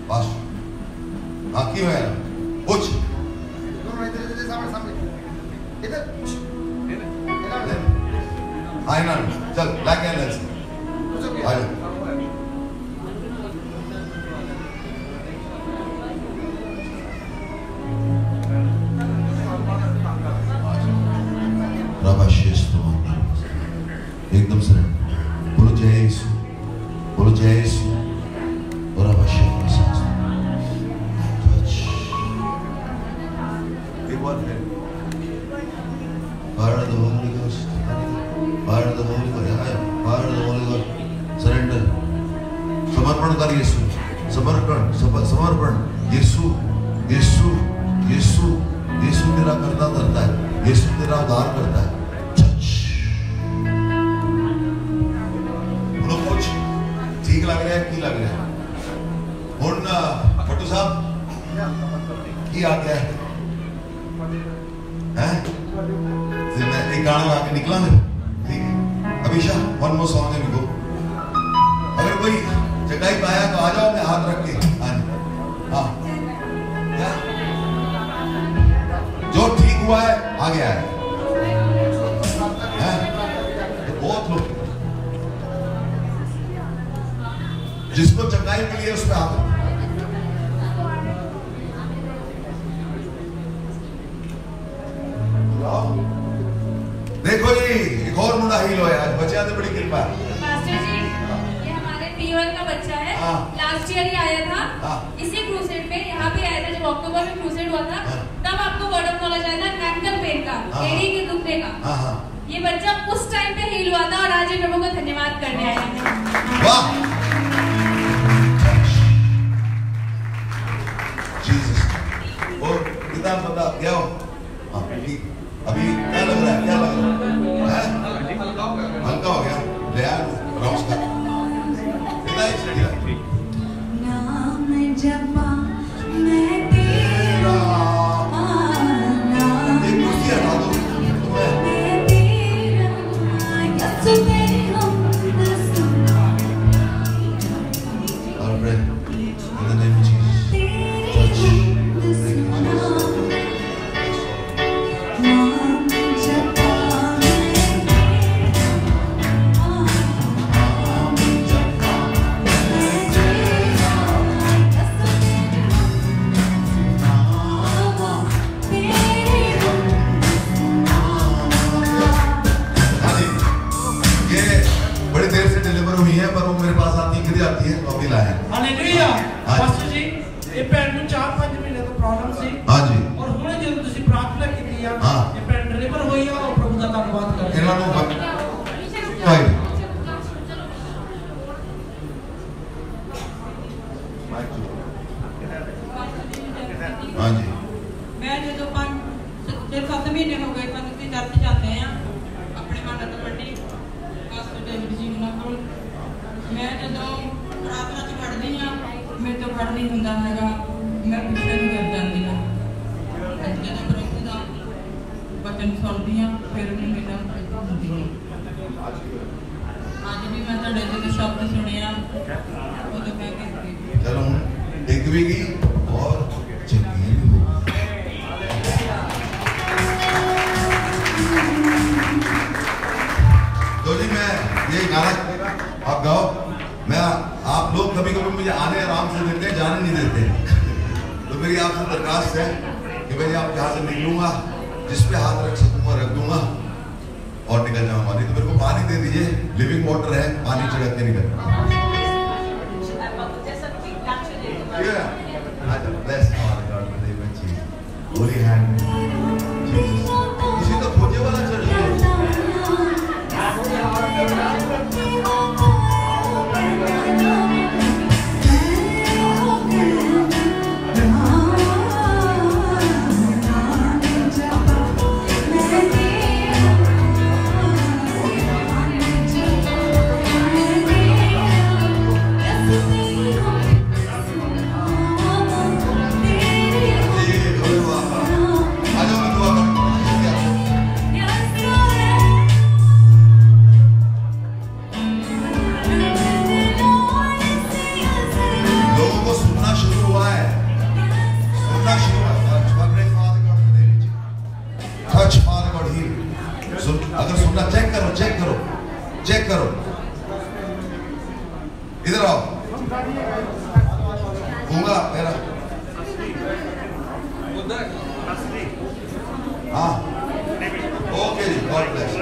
S1: बस हाँ क्यों है कुछ
S2: दोनों इधर सामने सामने इधर
S1: हाँ ना चल लाके लेंस आ जा एकदम से बोलो जय यीशु, बोलो जय यीशु और अवश्य एक बार है Fire of the Holy Ghost, Fire of the Holy Ghost, Fire of the Holy Ghost, surrender, समर्पण कर यीशु, समर्पण यीशु, यीशु, यीशु, यीशु तेरा करता करता है, यीशु तेरा उद्धार करता है। ठीक लग रहा है की लग रहा है हुन फटू साहब की आ गया है मैं एक गाना गा के निकला मैं ठीक है अभिषा वन मोर सॉन्ग है मेरे को अगर कोई चटाई पाया तो आ जाओ मैं हाथ रख के हाँ क्या जो ठीक हुआ है आ गया है तो बहुत लोग जिसको चंगाई मिली है उस पर हाथ देखो जी एक और मुंडा हील हो यार बच्चा तो बड़ी कृपा है
S7: मास्टर जी ये हमारे P1 का बच्चा है लास्ट ईयर ही आया था इसी क्रूसेड में यहाँ पे आया था जब अक्टूबर में क्रूसेड हुआ था तब आपको वर्ड ऑफ नॉलेज आया था एंकल पेन का एड़ी के दुखने का ये बच्चा उस टाइम पे हील हुआ था और आज ये प्रभु को धन्यवाद करने आया है
S1: वाह और कितना पता क्या हो अभी क्या लग रहा है क्या लग रहा है हल्का हो गया ले यार राउंड का कितना ही
S6: नाम जपा मैं तेरा
S1: एक कुर्सी हटा दो
S6: मैं तेरा यसु तेरे हम सुना
S1: और breathe in the name of Jesus
S5: hallelujah pastor ji ये पैर में 4-5 महीने तो प्रॉब्लम सी
S1: हां जी
S5: और हुणे जब ਤੁਸੀਂ प्रार्थना ਕੀਤੀ ਆ ये पैर डिलीवर ਹੋਈ ਆ और प्रभु ਦਾ ਧੰਨਵਾਦ ਕਰਦੇ
S1: ਇਹਨਾਂ ਨੂੰ हां जी
S6: मैं जो 5-7 महीने हो गए तक से चर्च जाते हैं अपने मानत मंडी पास्टर डेविड जी ਉਹਨਾਂ ਕੋਲ मैं जो प्रार्थना च पढ़दी हां मेरे तो पढ़ नहीं ਹੁੰਦਾ ਹੈਗਾ मैं पिछले नहीं कर जाती हां ਜਦੋਂ प्रभु ਦਾ वचन सुनदी हां फिर नहीं मेरा ਹੁੰਦੀ आज भी मैं ਤੁਹਾਡੇ जो शब्द सुने आ वो तो मैं कहती
S1: चलो एक भी की और चंगी भी हो तो जी मैं ये गाना आप गाओ मैं आप लोग कभी कभी मुझे आने आराम से देते हैं जाने नहीं देते तो मेरी आपसे दरखास्त है कि भाई आप यहाँ से निकलूंगा जिस पे हाथ रख सकूंगा रख दूंगा और निकल जाऊंगा नहीं तो मेरे को पानी दे दीजिए लिविंग वाटर है पानी छिड़क के निकल Holy hand. इसी तो खोजे वाला चर्च है गूंगा मेरा हाँ ओके जी गॉड ब्लेस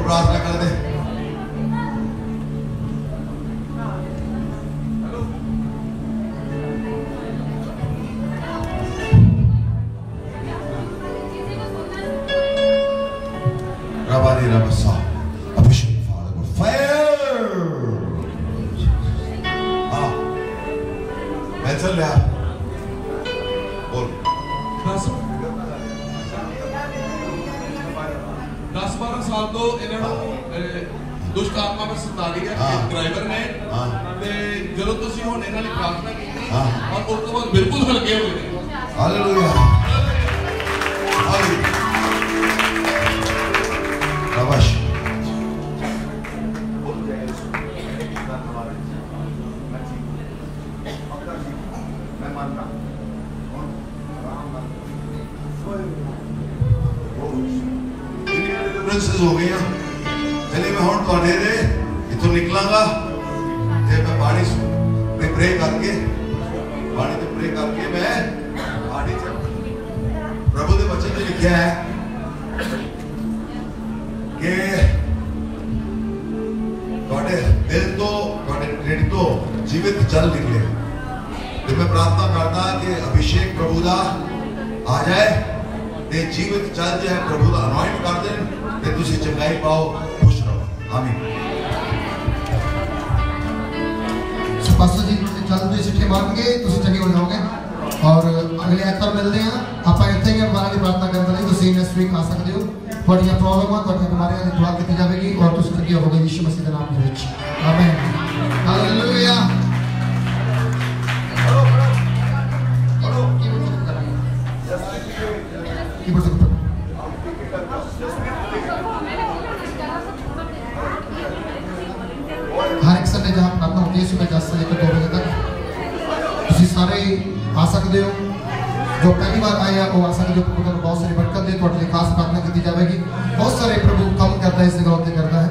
S1: प्रार्थना कर दे। रबारी रबसा अभिषेक फादर फायर हाँ मैं चल रहा बोल
S9: 10-12 साल तो इन्होंने दुष्ट आत्मा में सता रही है ड्राइवर ने ते जदों तुसी हुण इन्हां ने प्रार्थना की और उस तो बाद बिल्कुल हल्के हो गए।
S1: हालेलुया हालेलुया शाबाश मैं मानता हो गई चलिए मैं हुण तुहाडे दे इथों निकलांगा ते मैं पानी ते प्रे करके मैं पानी प्रभु दे वचन में लिखा है कि तुहाडे दिल तो तुहाडे ढिड तो जीवित जल निकले ते मैं प्रार्थना करता कि अभिषेक प्रभु दा आ जाए ते जीवित जल जो है प्रभु दा अनॉइंट कर देन ते तुसी चंगाई पाओ खुश रहो आमीन।
S2: पास्टर जी चल तो इसे मारेंगे तुसी चंगे हो जाओगे और अगले ऐतवार मिलते हैं आप इतने ही हमारा की प्रार्थना करते हैं तुसी नेक्स्ट वीक आ सकते हो थोड़ी प्रॉब्लम है थोड़ी बीमारियां दी दुआ की जाएगी और तुसी चंगे होगे यीशु मसीह के नाम में आमीन हालेलुया। हर एक संडे जहाँ प्रार्थना होती है सुबह 10 से लेकर 2 बजे तक तुसी सारे आ सकते हो जो पहली बार आए हैं वो आ सकते हो प्रभु को बहुत सारी बरकत दे थोड़ी खास प्रार्थना की जाएगी बहुत सारे प्रभु काम करता है इस जगह होते करता है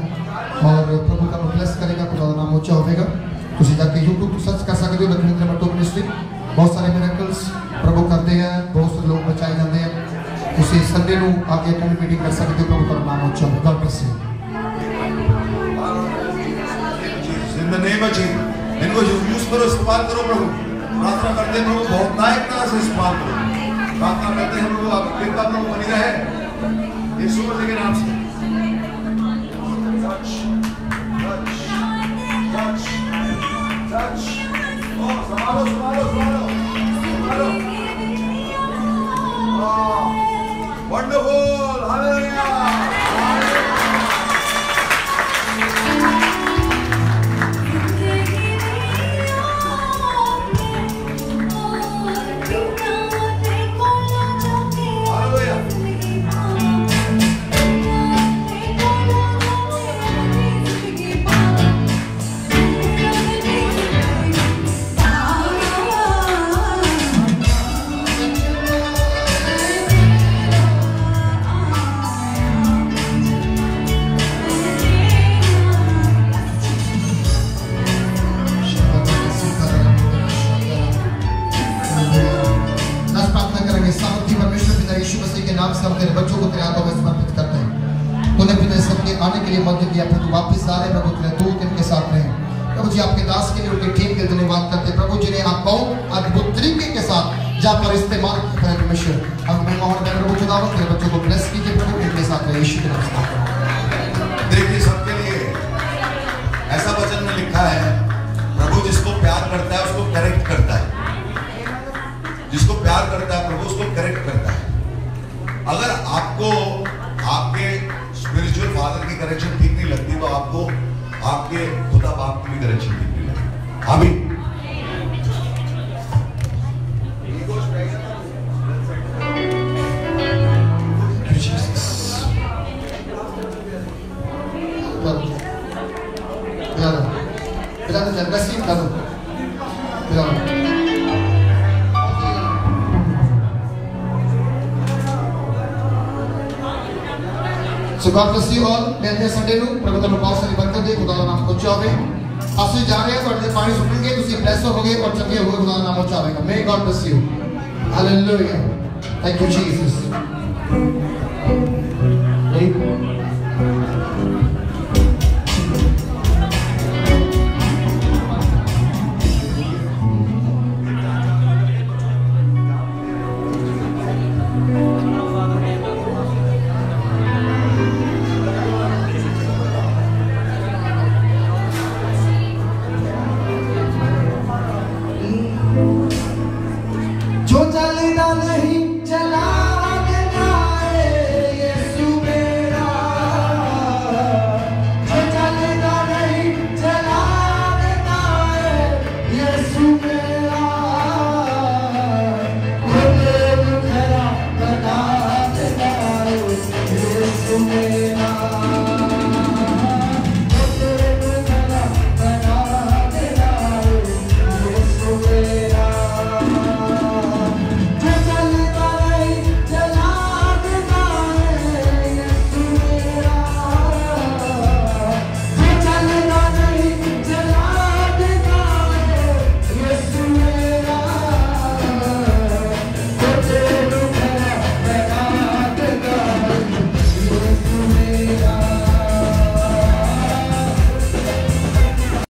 S2: और प्रभु का ब्लेस करेगा खुदा नाम ऊंचा होगा तुसी जाके YouTube सर्च कर सकते हो लखनऊ मट्टू मिनिस्ट्री बहुत सारे मिरेकल्स प्रभु करते हैं बहुत से लोग बचाए जाते हैं तुसी संडे को आके अटेंड मीटिंग कर सकते हो प्रभु का नाम ऊंचा होगा God bless you
S1: in the name of Jesus इनको यूज करो इस्तेमाल करो प्रभु प्रार्थना करते हैं प्रभु बहुत नायक तरह से इस्तेमाल करो प्रार्थना करते हैं प्रभु आपकी कृपा प्रभु बनी रहे यीशु मसीह के नाम से touch oh संभालो wonderful hallelujah
S2: नाम से हम तेरे बच्चों को तेरे हाथों में समर्पित करते हैं। तूने पिता सबके आने के लिए मदद किया, फिर तू वापस आ रहे प्रभु, तेरे दूत इनके साथ रहे प्रभु जी। आपके दास के लिए उनके टीम के धन्यवाद करते हैं प्रभु, जिन्हें आप बहुत अद्भुत तरीके के साथ जहाँ पर इस्तेमाल किया है परमेश्वर। हम मेहमान में प्रभु खुदावंद तेरे बच्चों को ब्लेस कीजिए प्रभु, इनके साथ रहे यीशु के नाम से।
S1: देखिए सबके लिए ऐसा वचन में लिखा है, प्रभु जिसको प्यार करता है उसको करेक्ट करता है, जिसको प्यार करता है प्रभु उसको करेक्ट करता है। अगर आपको आपके स्पिरिचुअल फादर की करेक्शन ठीक नहीं लगती तो आपको आपके खुदा बाप की भी करेक्शन ठीक नहीं लगती। आमीन।
S2: So God bless you all. मैं संडे ਨੂੰ ਪ੍ਰਭੂ ਤੁਹਾਨੂੰ ਬਹੁਤ ਸਾਰੀ ਬਰਕਤ ਦੇ, ਖੁਦਾ ਦਾ ਨਾਮ ਉੱਚਾ ਹੋਵੇ। ਅਸੀਂ ਜਾ ਰਹੇ ਹਾਂ, ਤੁਹਾਡੇ ਪਾਣੀ ਸੁੱਟਣਗੇ, ਤੁਸੀਂ ਬਲੈਸ ਹੋਵੋਗੇ ਔਰ ਚੰਗੇ ਹੋਵੋਗੇ, ਖੁਦਾ ਦਾ ਨਾਮ ਉੱਚਾ ਹੋਵੇਗਾ। May God bless you. Hallelujah. Thank you Jesus.